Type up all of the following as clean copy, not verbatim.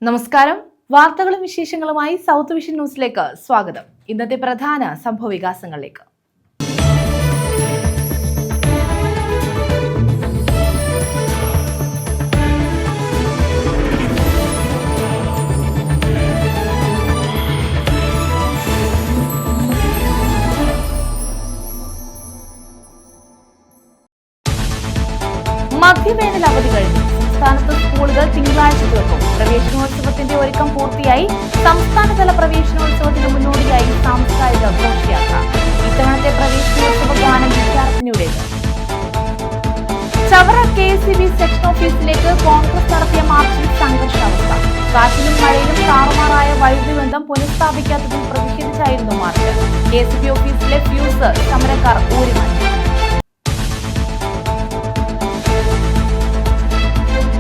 നമസ്കാരം. വാർത്തകളും വിശേഷങ്ങളുമായി സൗത്ത് വിഷൻ ന്യൂസിലേക്ക് സ്വാഗതം. ഇന്നത്തെ പ്രധാന സംഭവവികാസങ്ങളിലേക്ക്. മധ്യവേനൽ അവധി കഴിഞ്ഞു. സംസ്ഥാനത്ത് സ്കൂളുകൾ തിങ്കളാഴ്ച തുറക്കും. പ്രവേശനോത്സവത്തിന്റെ ഒരുക്കം പൂർത്തിയായി. സംസ്ഥാനതല പ്രവേശനോത്സവത്തിന് മുന്നോടിയായി സാംസ്കാരിക ഘോഷയാത്ര. ഇത്തവണത്തെ പ്രവേശനോത്സവ ഗാനം വിദ്യാർത്ഥിനിയുടേത്. ചവറ KSEB സെക്ഷൻ ഓഫീസിലേക്ക് കോൺഗ്രസ് നടത്തിയ മാർച്ചിൽ സംഘർഷാവസ്ഥ. കാറ്റിലും മഴയിലും താറുമാറായ വൈദ്യുതി ബന്ധം പുനഃസ്ഥാപിക്കാത്തതിൽ പ്രതിഷേധിച്ചായിരുന്നു മാർച്ച്. KSEB ഓഫീസിലെ ഫ്യൂസ് സമരക്കാർ ഊരിമാറ്റി.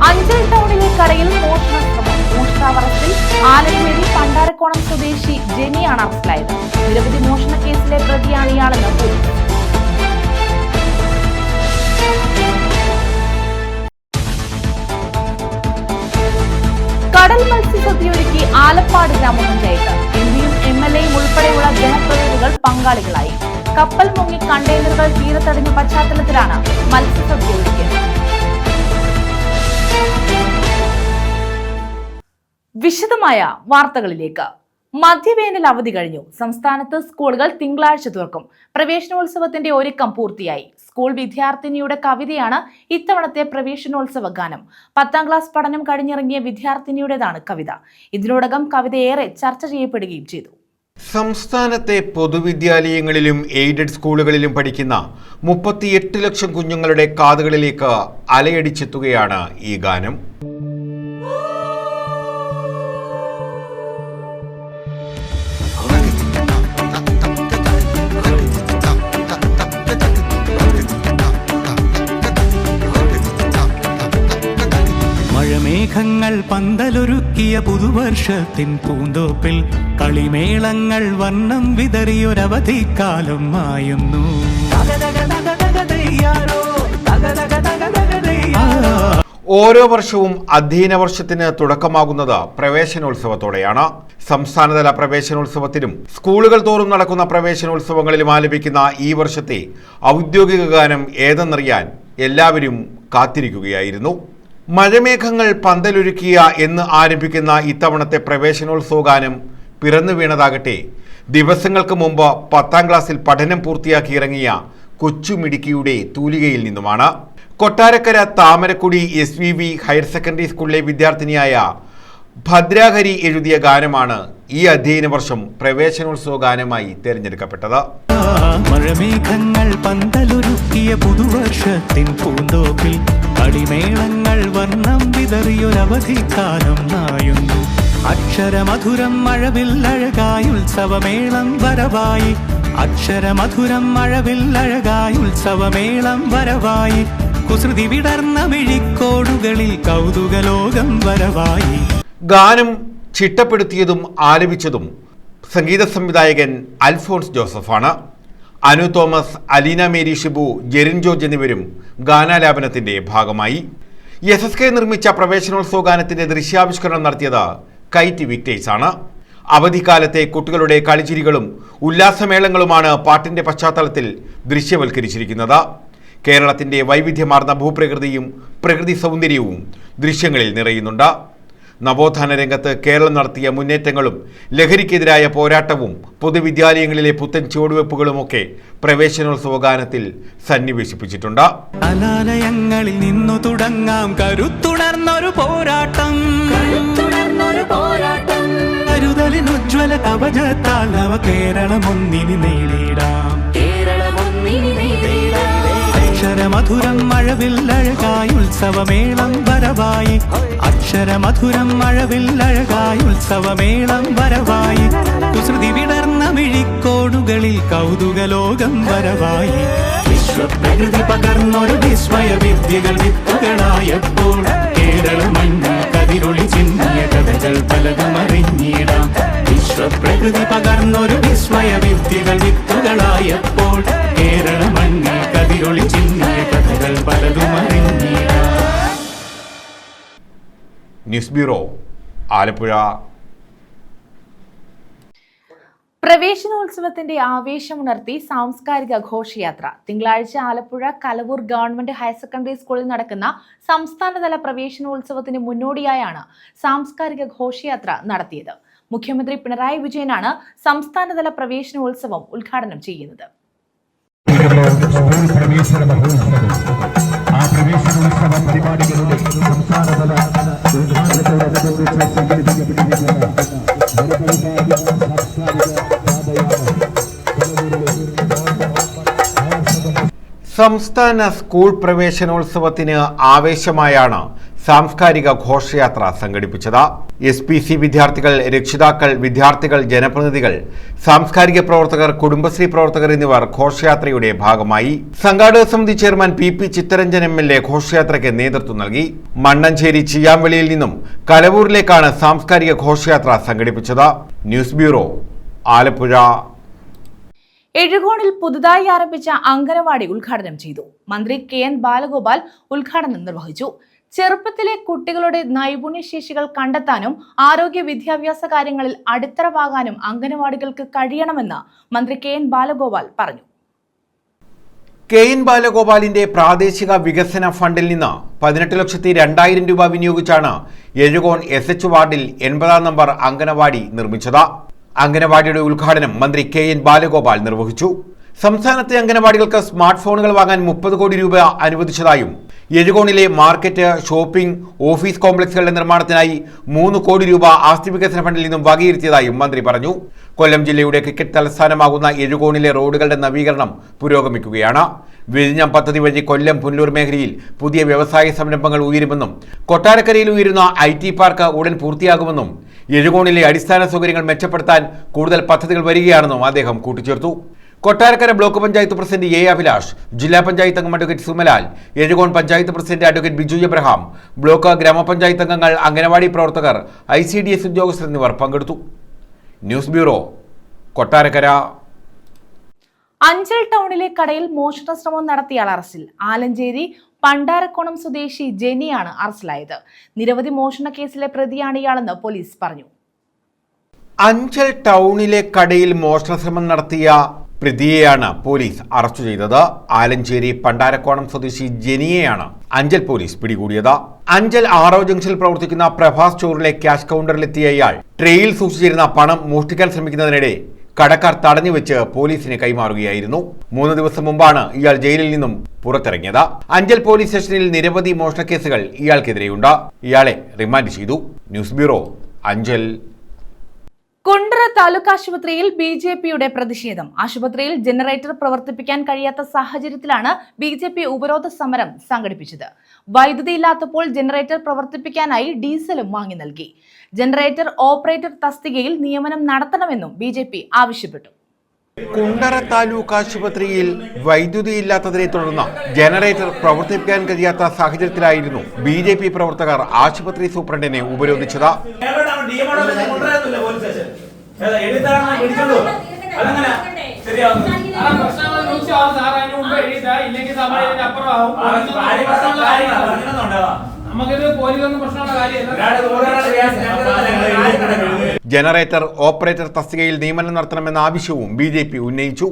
അഞ്ചൽ ടൗണിലെ കടയിൽ മോഷണശ്രമം. മോഷ്ടാവറസ്റ്റിൽ ആലഞ്ചേരി പണ്ടാരക്കോണം സ്വദേശി ജെനിയാണ് അറസ്റ്റിലായത്. നിരവധി മോഷണ കേസിലെ പ്രതിയാണ് ഇയാളെന്ന് പോലീസ്. കടൽ മത്സ്യസദ്യയൊരുക്കി ആലപ്പാട് ഗ്രാമപഞ്ചായത്ത്. MPയും MLAയും ഉൾപ്പെടെയുള്ള ജനപ്രതിനിധികൾ പങ്കാളികളായി. കപ്പൽ മുങ്ങി കണ്ടെയ്നറുകൾ തീരത്തടിഞ്ഞ പശ്ചാത്തലത്തിലാണ് മത്സ്യസദ്യ ഒരുക്കിയത്. വിശദമായ വാർത്തകളിലേക്ക്. മധ്യവേനൽ അവധി കഴിഞ്ഞു. സംസ്ഥാനത്ത് സ്കൂളുകൾ തിങ്കളാഴ്ച തുറക്കും. പ്രവേശനോത്സവത്തിന്റെ ഒരുക്കം പൂർത്തിയായി. സ്കൂൾ വിദ്യാർത്ഥിനിയുടെ കവിതയാണ് ഇത്തവണത്തെ പ്രവേശനോത്സവ ഗാനം. 10ാം ക്ലാസ് പഠനം കഴിഞ്ഞിറങ്ങിയ വിദ്യാർത്ഥിനിയുടേതാണ് കവിത. ഇതിനോടകം കവിത ഏറെ ചർച്ച ചെയ്യപ്പെടുകയും ചെയ്തു. സംസ്ഥാനത്തെ പൊതുവിദ്യാലയങ്ങളിലും എയ്ഡഡ് സ്കൂളുകളിലും പഠിക്കുന്ന 38 ലക്ഷം കുഞ്ഞുങ്ങളുടെ കാതുകളിലേക്ക് അലയടിച്ചെത്തുകയാണ് ഈ ഗാനം. മഴമേഘങ്ങൾ പന്തലൊരുക്കിയ പുതുവർഷത്തിൻ പൂന്തോപ്പിൽ കളിമേളങ്ങൾ വർണ്ണം വിതറിയൊരവധിക്കാലം മായുന്നു. ഓരോ വർഷവും അധ്യയന വർഷത്തിന് തുടക്കമാകുന്നത് പ്രവേശനോത്സവത്തോടെയാണ്. സംസ്ഥാനതല പ്രവേശനോത്സവത്തിലും സ്കൂളുകൾ തോറും നടക്കുന്ന പ്രവേശനോത്സവങ്ങളിലും ആലപിക്കുന്ന ഈ വർഷത്തെ ഔദ്യോഗിക ഗാനം ഏതെന്നറിയാൻ എല്ലാവരും കാത്തിരിക്കുകയായിരുന്നു. മഴമേഘങ്ങൾ പന്തലൊരുക്കിയ എന്ന് ആരംഭിക്കുന്ന ഇത്തവണത്തെ പ്രവേശനോത്സവ ഗാനം പിറന്നു വീണതാകട്ടെ ദിവസങ്ങൾക്ക് മുമ്പ് 10ാം ക്ലാസ്സിൽ പഠനം പൂർത്തിയാക്കി ഇറങ്ങിയ കൊച്ചുമിടുക്കിയുടെ തൂലികയിൽ നിന്നുമാണ്. Kottarakkara Thamarakudy SVV higher secondary സ്കൂളിലെ വിദ്യാർത്ഥിനിയായ ഭദ്രാഹരി എഴുതിയ ഗാനമാണ് ഈ അധ്യയന വർഷം പ്രവേശനോത്സവ ഗാനമായി തിരഞ്ഞെടുക്കപ്പെട്ടത്. മഴമേഘങ്ങൾ പന്തലൊരുക്കിയ പുതുവർഷത്തിൻ പൂന്തോപ്പിൽ കളിമേളങ്ങൾ വർണ്ണം വിതറിയൊരവധിക്കാലം നായുന്നു. അക്ഷരമധുരം മഴവില്ലഴകായി ഉത്സവമേളം വരവായി. അക്ഷരമധുരം മഴവില്ലഴകായി ഉത്സവമേളം വരവായി. കുസൃതി വിടർന്ന മിഴിക്കോടുകളിൽ കൗതുകലോകം വരവായി. ഗാനം ചിട്ടപ്പെടുത്തിയതും ആലപിച്ചതും സംഗീത സംവിധായകൻ അൽഫോൺസ് ജോസഫാണ്. അനു തോമസ്, അലീന മേരി ഷിബു, ജെറിൻ ജോർജ് എന്നിവരും ഗാനാലാപനത്തിന്റെ ഭാഗമായി. SSK നിർമ്മിച്ച പ്രവേശനോത്സവ ഗാനത്തിന്റെ ദൃശ്യാവിഷ്കരണം നടത്തിയത് കൈറ്റ് വിക്ടേഴ്സ് ആണ്. അവധിക്കാലത്തെ കുട്ടികളുടെ കളിച്ചിരികളും ഉല്ലാസമേളങ്ങളുമാണ് പാട്ടിന്റെ പശ്ചാത്തലത്തിൽ ദൃശ്യവൽക്കരിച്ചിരിക്കുന്നത്. കേരളത്തിന്റെ വൈവിധ്യമാർന്ന ഭൂപ്രകൃതിയും പ്രകൃതി സൗന്ദര്യവും ദൃശ്യങ്ങളിൽ നിറയുന്നുണ്ട്. നവോത്ഥാന രംഗത്ത് കേരളം നടത്തിയ മുന്നേറ്റങ്ങളും ലഹരിക്കെതിരായ പോരാട്ടവും പൊതുവിദ്യാലയങ്ങളിലെ പുത്തൻ ചുവടുവെപ്പുകളുമൊക്കെ പ്രവേശനോത്സവ ഗാനത്തിൽ സന്നിവേശിപ്പിച്ചിട്ടുണ്ട്. കലാലയങ്ങളിൽ നിന്നു തുടങ്ങാം കരുത്തുണർന്നൊരു പോരാട്ടം. കരുതലിനുജ്വല കവചത്താൽ നവ കേരളമൊന്നിനി നേടിടാം. അക്ഷരമധുരം മഴവില്ലഴകായി ഉത്സവമേളം വരവായി. അക്ഷരമധുരം മഴവില്ലഴകായി ഉത്സവമേളം വരവായി. കുസൃതി വിടർന്ന മിഴിക്കോടുകളിൽ കൗതുകലോകം വരവായി. വിശ്വപ്രകൃതി പകർന്നൊരു വിസ്മയ വിദ്യകൾ വിത്തുകളായപ്പോൾ കേരള മണ്ണിൽ കതിരൊളി ചിന്നിയ കഥകൾ പലതും അറിഞ്ഞിടാം. വിശ്വപ്രകൃതി പകർന്നൊരു വിസ്മയ വിദ്യകൾ വിത്തുകളായപ്പോൾ കേരള മണ്ണിൽ കതിരൊളി ചിന്നിയ കഥകൾ പലതും അറിഞ്ഞിടാം. News bureau, Alappuzha. പ്രവേശനോത്സവത്തിന്റെ ആവേശമുണർത്തി സാംസ്കാരിക ഘോഷയാത്ര തിങ്കളാഴ്ച Alappuzha Kalavoor government higher secondary സ്കൂളിൽ നടക്കുന്ന സംസ്ഥാനതല പ്രവേശനോത്സവത്തിന് മുന്നോടിയായാണ് സാംസ്കാരിക ഘോഷയാത്ര നടത്തിയത്. മുഖ്യമന്ത്രി പിണറായി വിജയനാണ് സംസ്ഥാനതല പ്രവേശനോത്സവം ഉദ്ഘാടനം ചെയ്യുന്നത്. സംസ്ഥാന സ്കൂൾ പ്രവേശനോത്സവത്തിന് ആവേശമായാണ് സാംസ്കാരിക ഘോഷയാത്ര സംഘടിപ്പിച്ചത്. SPC വിദ്യാർത്ഥികൾ, രക്ഷിതാക്കൾ, വിദ്യാർത്ഥികൾ, ജനപ്രതിനിധികൾ, സാംസ്കാരിക പ്രവർത്തകർ, കുടുംബശ്രീ പ്രവർത്തകർ എന്നിവർ ഘോഷയാത്രയുടെ ഭാഗമായി. സംഘാടക സമിതി ചെയർമാൻ PP ചിത്തരഞ്ജൻ MLA ഘോഷയാത്രയ്ക്ക് നേതൃത്വം നൽകി. മണ്ണഞ്ചേരി ചിയ്യാമ്പള്ളിയിൽ നിന്നും കലവൂരിലേക്കാണ് സാംസ്കാരിക ഘോഷയാത്ര സംഘടിപ്പിച്ചത്. News bureau, Alappuzha. എഴുകോണിൽ പുതുതായി ആരംഭിച്ച അംഗനവാടി ഉദ്ഘാടനം ചെയ്തു. മന്ത്രി KN ബാലഗോപാൽ ഉദ്ഘാടനം നിർവഹിച്ചു. ചെറുപ്പത്തിലെ കുട്ടികളുടെ നൈപുണ്യശേഷികൾ കണ്ടെത്താനും ആരോഗ്യ വിദ്യാഭ്യാസ കാര്യങ്ങളിൽ അടിത്തറവാകാനും അംഗനവാടികൾക്ക് കഴിയണമെന്ന് മന്ത്രി KN ബാലഗോപാൽ പറഞ്ഞു. KN ബാലഗോപാലിന്റെ പ്രാദേശിക വികസന ഫണ്ടിൽ നിന്ന് 18,02,000 രൂപ വിനിയോഗിച്ചാണ് എഴുകോൺ SH വാർഡിൽ 80-ാം നമ്പർ അംഗനവാടി നിർമ്മിച്ചത്. അംഗനവാടിയുടെ ഉദ്ഘാടനം മന്ത്രി KN ബാലഗോപാൽ നിർവഹിച്ചു. സംസ്ഥാനത്തെ അംഗനവാടികൾക്ക് സ്മാർട്ട് ഫോണുകൾ വാങ്ങാൻ 30 കോടി രൂപ അനുവദിച്ചതായും എഴുകോണിലെ മാർക്കറ്റ്, ഷോപ്പിംഗ്, ഓഫീസ് കോംപ്ലക്സുകളുടെ നിർമ്മാണത്തിനായി 3 കോടി രൂപ ആസ്തി വികസന ഫണ്ടിൽ നിന്നും വകയിരുത്തിയതായും മന്ത്രി പറഞ്ഞു. കൊല്ലം ജില്ലയുടെ ക്രിക്കറ്റ് തലസ്ഥാനമാകുന്ന എഴുകോണിലെ റോഡുകളുടെ നവീകരണം പുരോഗമിക്കുകയാണ്. വിഴിഞ്ഞം പദ്ധതി വഴി കൊല്ലം, പുനലൂർ മേഖലയിൽ പുതിയ വ്യവസായ സംരംഭങ്ങൾ ഉയരുമെന്നും കൊട്ടാരക്കരയിൽ ഉയരുന്ന IT പാർക്ക് ഉടൻ പൂർത്തിയാകുമെന്നും എഴുകോണിലെ അടിസ്ഥാന സൗകര്യങ്ങൾ മെച്ചപ്പെടുത്താൻ കൂടുതൽ പദ്ധതികൾ വരികയാണെന്നും അദ്ദേഹം കൂട്ടിച്ചേർത്തു. Kottarakkara block panchayat president A. Abhilash, ജില്ലാ പഞ്ചായത്ത് അംഗം advocate Sumalal, Ezhukone panchayat president advocate Biju Abraham, block ഗ്രാമപഞ്ചായത്ത് അംഗങ്ങൾ, അംഗനവാടി പ്രവർത്തകർ, ICDS ഉദ്യോഗസ്ഥർ എന്നിവർ പങ്കെടുത്തു. News bureau, Kottarakkara. അഞ്ചൽ ടൗണിലെ കടയിൽ മോഷണ ശ്രമം നടത്തിയാൽ അറസ്റ്റിൽ. ആലഞ്ചേരി പണ്ടാരക്കോണം സ്വദേശി ജെനിയാണ് അറസ്റ്റിലായത്. നിരവധി മോഷണ കേസിലെ പ്രതിയാണ് ഇയാളെന്ന് പോലീസ് പറഞ്ഞു. അഞ്ചൽ ടൗണിലെ കടയിൽ മോഷണ ശ്രമം നടത്തിയ പ്രതിയെയാണ് പോലീസ് അറസ്റ്റ് ചെയ്തത്. ആലഞ്ചേരി പണ്ടാരക്കോണം സ്വദേശി ജെനിയെയാണ് അഞ്ചൽ പോലീസ് പിടികൂടിയത്. അഞ്ചൽ ആറോ ജംഗ്ഷനിൽ പ്രവർത്തിക്കുന്ന പ്രഭാ സ്റ്റോറിലെ ക്യാഷ് കൗണ്ടറിലെത്തിയ ഇയാൾ ട്രേയിൽ സൂക്ഷിച്ചിരുന്ന പണം മോഷ്ടിക്കാൻ ശ്രമിക്കുന്നതിനിടെ കടക്കാർ തടഞ്ഞുവെച്ച് പോലീസിന് കൈമാറുകയായിരുന്നു. 3 ദിവസം മുമ്പാണ് ഇയാൾ ജയിലിൽ നിന്നും പുറത്തിറങ്ങിയത്. അഞ്ചൽ പോലീസ് സ്റ്റേഷനിൽ നിരവധി മോഷണ കേസുകൾ ഇയാൾക്കെതിരെയുണ്ട്. ഇയാളെ റിമാൻഡ് ചെയ്തു. News bureau, Anchal. കുണ്ടറ താലൂക്ക് ആശുപത്രിയിൽ BJPയുടെ പ്രതിഷേധം. ആശുപത്രിയിൽ ജനറേറ്റർ പ്രവർത്തിപ്പിക്കാൻ കഴിയാത്ത സാഹചര്യത്തിലാണ് BJP ഉപരോധ സമരം സംഘടിപ്പിച്ചത്. വൈദ്യുതി ഇല്ലാത്തപ്പോൾ ജനറേറ്റർ പ്രവർത്തിപ്പിക്കാനായി ഡീസലും വാങ്ങി നൽകി. ജനറേറ്റർ ഓപ്പറേറ്റർ തസ്തികയിൽ നിയമനം നടത്തണമെന്നും BJP ആവശ്യപ്പെട്ടു. കുണ്ടറ താലൂക്ക് ആശുപത്രിയിൽ വൈദ്യുതി ഇല്ലാത്തതിനെ തുടർന്ന് ജനറേറ്റർ പ്രവർത്തിപ്പിക്കാൻ കഴിയാത്ത സാഹചര്യത്തിലായിരുന്നു BJP പ്രവർത്തകർ ആശുപത്രി സൂപ്രണ്ടിനെ ഉപരോധിച്ചത്. ജനറേറ്റർ ഓപ്പറേറ്റർ തസ്തികയിൽ നിയമനം നടത്തണമെന്ന ആവശ്യവും BJP ഉന്നയിച്ചു.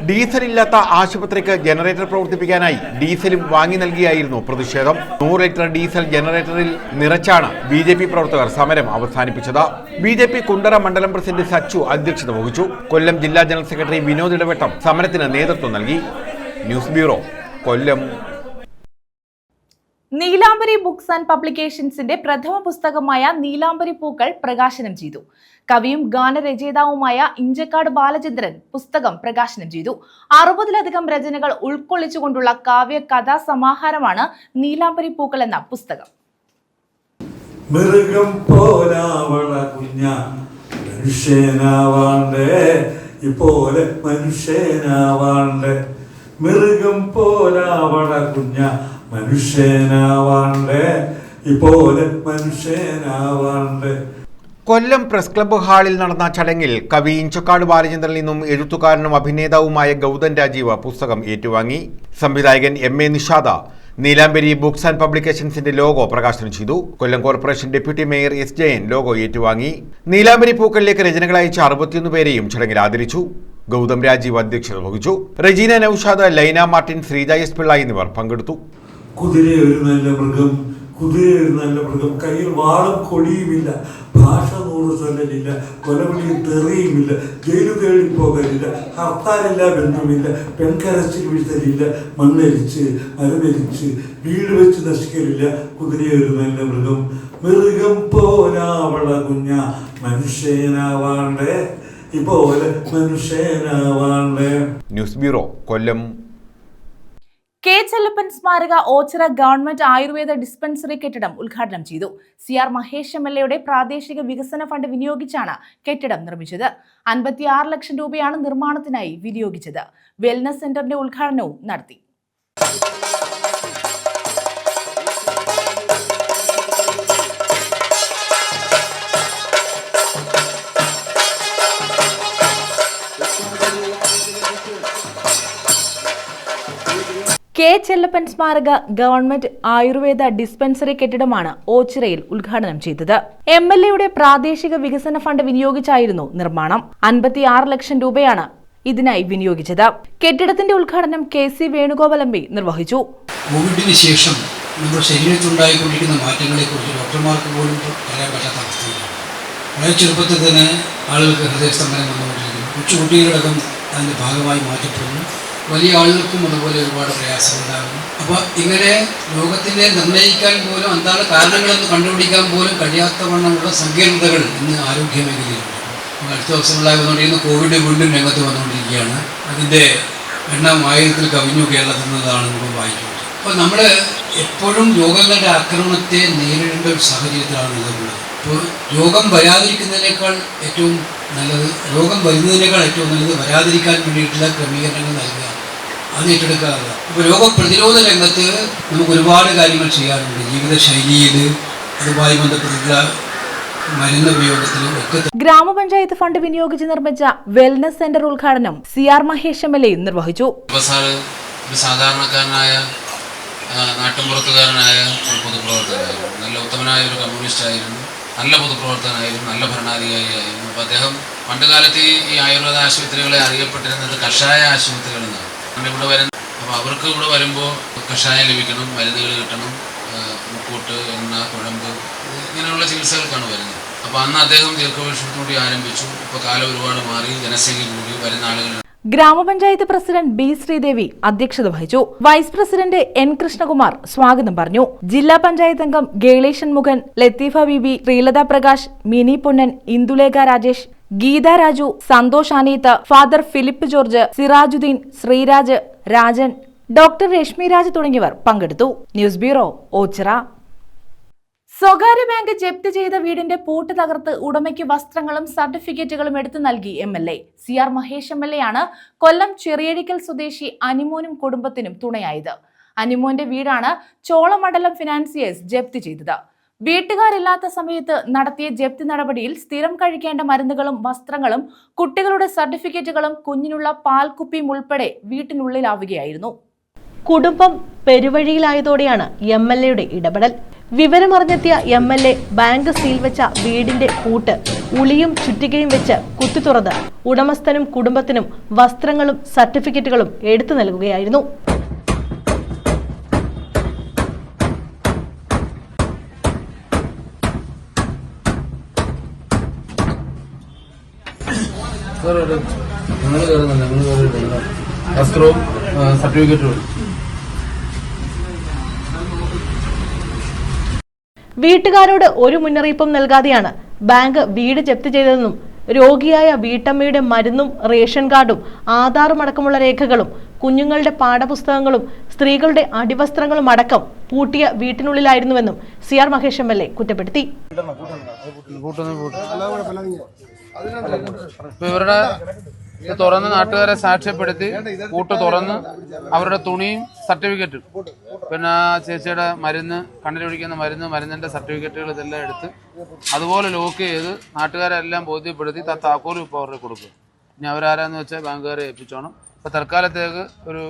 ഡീസൽ ഇല്ലാത്ത ആശുപത്രിക്ക് ജനറേറ്റർ പ്രവർത്തിപ്പിക്കാനായി ഡീസലും വാങ്ങി നൽകിയായിരുന്നു പ്രതിഷേധം. 100 ലിറ്റർ ഡീസൽ ജനറേറ്ററിൽ നിറച്ചാണ് BJP പ്രവർത്തകർ സമരം അവസാനിപ്പിച്ചത്. BJP കുണ്ടറ മണ്ഡലം പ്രസിഡന്റ് സച്ചു അധ്യക്ഷത വഹിച്ചു. കൊല്ലം ജില്ലാ ജനറൽ സെക്രട്ടറി വിനോദ് ഇടവട്ടം സമരത്തിന് നേതൃത്വം നൽകി. News bureau, Kollam. Neelambari books and പബ്ലിക്കേഷൻസിന്റെ പ്രഥമ പുസ്തകമായ നീലാംബരി പൂക്കൾ പ്രകാശനം ചെയ്തു. കവിയും ഗാനരചയിതാവുമായ ഇഞ്ചക്കാട് ബാലചന്ദ്രൻ പുസ്തകം പ്രകാശനം ചെയ്തു. 60-ലധികം രചനകൾ ഉൾക്കൊള്ളിച്ചുകൊണ്ടുള്ള കാവ്യ കഥാ സമാഹാരമാണ് നീലാംബരി പൂക്കൾ എന്ന പുസ്തകം. മൃഗം പോലാവള കുഞ്ഞ മനുഷ്യനാവാണ്ടേ ഇപ്പോലെ മനുഷ്യനാവാണ്ടേ, മൃഗം പോലാവള കുഞ്ഞ മനുഷ്യനാവാണ്ടേ ഇപ്പോലെ മനുഷ്യനാവാണ്ടേ. കൊല്ലം പ്രസ് ക്ലബ്ബ് ഹാളിൽ നടന്ന ചടങ്ങിൽ കവി ഇഞ്ചക്കാട് ബാലചന്ദ്രനിൽ നിന്നും എഴുത്തുകാരനും അഭിനേതാവുമായ ഗൗതം രാജീവ് പുസ്തകം ഏറ്റുവാങ്ങി. സംവിധായകൻ MA Nishad, Neelambari books and പബ്ലിക്കേഷൻസിന്റെ ലോഗോ പ്രകാശനം ചെയ്തു. Kollam corporation deputy mayor S Jayan logo ഏറ്റുവാങ്ങി. നീലാംബരി പൂക്കളിലേക്ക് രചനകൾ അയച്ച 61 പേരെയും ചടങ്ങിൽ ആദരിച്ചു. ഗൗതം രാജീവ് അധ്യക്ഷത വഹിച്ചു. റെജീന നൌഷാദ്, ലൈന മാർട്ടിൻ, ശ്രീജ എസ് പിള്ള എന്നിവർ പങ്കെടുത്തു. കുതിര ഒരു നല്ല മൃഗം, കയ്യിൽ വാളും കൊടിയുമില്ല, ഭാഷ 100 ചൊല്ലലില്ല, കൊലവിളിയും തെറിയുമില്ല, ജയിലു തേടി പോകലില്ല, ഹർത്താലില്ല, ബന്ധമില്ല, പെൺകരച്ചിൽ വീഴ്ത്തലില്ല, മണ്ണരിച്ച് മരമരിച്ച് വീട് വെച്ച് നശിക്കലില്ല. കുതിരയൊരു നല്ല മൃഗം, മൃഗം പോലാവള കുഞ്ഞ മനുഷ്യനാവാണ്ടേ, ഇപോലെ മനുഷ്യനാവാണ്ടേ. ന്യൂസ് ബ്യൂറോ, കൊല്ലം. കെ ചെല്ലപ്പൻ സ്മാരക ഓച്ചിറ ഗവൺമെന്റ് ആയുർവേദ ഡിസ്പെൻസറി കെട്ടിടം ഉദ്ഘാടനം ചെയ്തു. CR മഹേഷ് MLA പ്രാദേശിക വികസന ഫണ്ട് വിനിയോഗിച്ചാണ് കെട്ടിടം നിർമ്മിച്ചത്. 56 ലക്ഷം രൂപയാണ് നിർമ്മാണത്തിനായി വിനിയോഗിച്ചത്. വെൽനസ് സെന്ററിന്റെ ഉദ്ഘാടനവും നടത്തി. കെ ചെല്ലപ്പൻ സ്മാരക ഗവൺമെന്റ് ആയുർവേദ ഡിസ്പെൻസറി കെട്ടിടമാണ് ഓച്ചിറയിൽ ഉദ്ഘാടനം ചെയ്തത്. MLA പ്രാദേശിക വികസന ഫണ്ട് വിനിയോഗിച്ചായിരുന്നു നിർമ്മാണം. 56 ലക്ഷം രൂപയാണ് ഇതിനായി വിനിയോഗിച്ചത്. കെട്ടിടത്തിന്റെ ഉദ്ഘാടനം KC വേണുഗോപാൽ MP നിർവഹിച്ചു. കോവിഡിന് ശേഷം നമ്മുടെ ശരീരത്തിലുണ്ടായിക്കൊണ്ടിരിക്കുന്ന മാറ്റങ്ങളെക്കുറിച്ച് ഡോക്ടർമാർക്ക് പോലും പറയാൻ പറ്റാത്ത അവസ്ഥയിലാണ്. വളരെ ചെറുപ്പത്തിൽ തന്നെ ആളുകൾക്ക് ഹൃദയസ്തംഭനം വന്നുകൊണ്ടിരിക്കുന്നു. കൊച്ചുകുട്ടികളടക്കം അതിൻ്റെ ഭാഗമായി മാറ്റപ്പെടുന്നു. വലിയ ആളുകൾക്കും അതുപോലെ ഒരുപാട് പ്രയാസമുണ്ടാകുന്നു. അപ്പോൾ ഇങ്ങനെ രോഗത്തിനെ നിർണ്ണയിക്കാൻ പോലും എന്താണ് കാരണങ്ങളെന്ന് കണ്ടുപിടിക്കാൻ പോലും കഴിയാത്തവണ്ണമുള്ള സങ്കീർണതകൾ ഇന്ന് ആരോഗ്യ മേഖലയിലുണ്ട്. അടുത്ത ദിവസങ്ങളായി വന്നുകൊണ്ടിരിക്കുന്ന കോവിഡ് വീണ്ടും രംഗത്ത് വന്നുകൊണ്ടിരിക്കുകയാണ്. അതിൻ്റെ എണ്ണം 1000-ൽ കവിഞ്ഞു കേരളത്തിൽ നിന്നതാണ് നമ്മൾ വായിക്കുന്നത്. അപ്പോൾ നമ്മൾ എപ്പോഴും രോഗങ്ങളുടെ ആക്രമണത്തെ നേരിടേണ്ട ഒരു സാഹചര്യത്തിലാണ് നിലവിലുള്ളത്. അപ്പോൾ രോഗം വരാതിരിക്കുന്നതിനേക്കാൾ ഏറ്റവും നല്ലത്, രോഗം വരുന്നതിനേക്കാൾ ഏറ്റവും നല്ലത് വരാതിരിക്കാൻ വേണ്ടിയിട്ടുള്ള ക്രമീകരണങ്ങൾ നൽകുക, അത് ഏറ്റെടുക്കാറുണ്ട്. അപ്പോൾ രോഗപ്രതിരോധ രംഗത്ത് നമുക്ക് ഒരുപാട് കാര്യങ്ങൾ ചെയ്യാറുണ്ട്. ജീവിതശൈലിയിൽ അതുമായി ബന്ധപ്പെട്ടിട്ടുള്ള മരുന്ന് ഉപയോഗത്തിലും ഒക്കെ. ഗ്രാമപഞ്ചായത്ത് ഫണ്ട് വിനിയോഗിച്ച് നിർമ്മിച്ച വെൽനസ് സെന്റർ ഉദ്ഘാടനം CR മഹേഷ് MLA നിർവഹിച്ചു. ഒരു സാധാരണക്കാരനായ നാട്ടിൻപുറത്തുകാരനായ ഒരു പൊതുപ്രവർത്തകനായിരുന്നു. നല്ല ഉത്തമനായ ഒരു കമ്മ്യൂണിസ്റ്റ് ആയിരുന്നു. നല്ല പൊതുപ്രവർത്തകനായിരുന്നു. നല്ല ഭരണാധികാരിയായിരുന്നു. അപ്പോൾ അദ്ദേഹം പണ്ടുകാലത്ത് ഈ ആയുർവേദ ആശുപത്രികളെ അറിയപ്പെട്ടിരുന്നത് കഷായ ആശുപത്രികളെന്നാണ്. ഇവിടെ വരുന്ന അപ്പോൾ അവർക്ക് ഇവിടെ വരുമ്പോൾ കഷായം ലഭിക്കണം, മരുന്നുകൾ കിട്ടണം, മുക്കൂട്ട്, എണ്ണ, കുഴമ്പ്, ഇങ്ങനെയുള്ള ചികിത്സകൾക്കാണ് വരുന്നത്. അപ്പോൾ അന്ന് അദ്ദേഹം ദീർഘവീക്ഷണത്തോടെ ആരംഭിച്ചു. ഇപ്പോൾ കാലം ഒരുപാട് മാറി, ജനസംഖ്യ കൂടി, വരുന്ന ആളുകൾ. ഗ്രാമപഞ്ചായത്ത് പ്രസിഡന്റ് B ശ്രീദേവി അധ്യക്ഷത വഹിച്ചു. വൈസ് പ്രസിഡന്റ് N കൃഷ്ണകുമാർ സ്വാഗതം പറഞ്ഞു. ജില്ലാ പഞ്ചായത്ത് അംഗം ഗേളേഷൻ മുഖൻ, ലത്തീഫ ബീബി, ശ്രീലത പ്രകാശ്, മിനി പൊന്നൻ, ഇന്ദുലേഖ രാജേഷ്, ഗീത രാജു, സന്തോഷ് അനീത്ത്, ഫാദർ ഫിലിപ്പ് ജോർജ്, സിറാജുദ്ദീൻ, ശ്രീരാജ്, രാജൻ, ഡോക്ടർ രശ്മി രാജ് തുടങ്ങിയവർ പങ്കെടുത്തു. News bureau, Ochira. സ്വകാര്യ ബാങ്ക് ജപ്തി ചെയ്ത വീടിന്റെ പൂട്ട് തകർത്ത് ഉടമയ്ക്ക് വസ്ത്രങ്ങളും സർട്ടിഫിക്കറ്റുകളും എടുത്തു നൽകി MLA. CR മഹേഷ് MLA ആണ് കൊല്ലം ചെറിയഴിക്കൽ സ്വദേശി അനിമോനും കുടുംബത്തിനും തുണയായത്. അനിമോന്റെ വീടാണ് ചോളമണ്ഡലം ഫിനാൻസിയേഴ്സ് ജപ്തി ചെയ്തത്. വീട്ടുകാരില്ലാത്ത സമയത്ത് നടത്തിയ ജപ്തി നടപടിയിൽ സ്ഥിരം കഴിക്കേണ്ട മരുന്നുകളും വസ്ത്രങ്ങളും കുട്ടികളുടെ സർട്ടിഫിക്കറ്റുകളും കുഞ്ഞിനുള്ള പാൽക്കുപ്പിയും ഉൾപ്പെടെ വീട്ടിനുള്ളിലാവുകയായിരുന്നു. കുടുംബം പെരുവഴിയിലായതോടെയാണ് MLAയുടെ ഇടപെടൽ. വിവരമറിഞ്ഞെത്തിയ MLA ബാങ്ക് സീൽ വെച്ച വീടിന്റെ പൂട്ട് ഉളിയും ചുറ്റികയും വെച്ച് കുത്തി തുറന്ന് ഉടമസ്ഥനും കുടുംബത്തിനും വസ്ത്രങ്ങളും സർട്ടിഫിക്കറ്റുകളും എടുത്തു നൽകുകയായിരുന്നു. വസ്ത്രവും സർട്ടിഫിക്കറ്റും. വീട്ടുകാരോട് ഒരു മുന്നറിയിപ്പും നൽകാതെയാണ് ബാങ്ക് വീട് ജപ്തി ചെയ്തതെന്നും രോഗിയായ വീട്ടമ്മയുടെ മരുന്നും റേഷൻ കാർഡും ആധാറും അടക്കമുള്ള രേഖകളും കുഞ്ഞുങ്ങളുടെ പാഠപുസ്തകങ്ങളും സ്ത്രീകളുടെ അടിവസ്ത്രങ്ങളും അടക്കം പൂട്ടിയ വീട്ടിനുള്ളിലായിരുന്നുവെന്നും CR മഹേഷ് MLA കുറ്റപ്പെടുത്തി. ഇവരുടെ തുറന്ന് നാട്ടുകാരെ സാക്ഷ്യപ്പെടുത്തി കൂട്ട് തുറന്ന് അവരുടെ തുണിയും സർട്ടിഫിക്കറ്റും പിന്നെ ചേച്ചിയുടെ മരുന്ന് കണ്ണിലൊഴിക്കുന്ന മരുന്നിന്റെ സർട്ടിഫിക്കറ്റുകൾ ഇതെല്ലാം എടുത്ത് അതുപോലെ ലോക്ക് ചെയ്ത് നാട്ടുകാരെ എല്ലാം ബോധ്യപ്പെടുത്തി താക്കോലും ഇപ്പോൾ അവരുടെ കൊടുക്കും. ഇനി അവരാരാന്ന് വെച്ചാൽ ബാങ്കുകാരെ ഏൽപ്പിച്ചോണം. ഇപ്പോൾ തൽക്കാലത്തേക്ക് ഒരു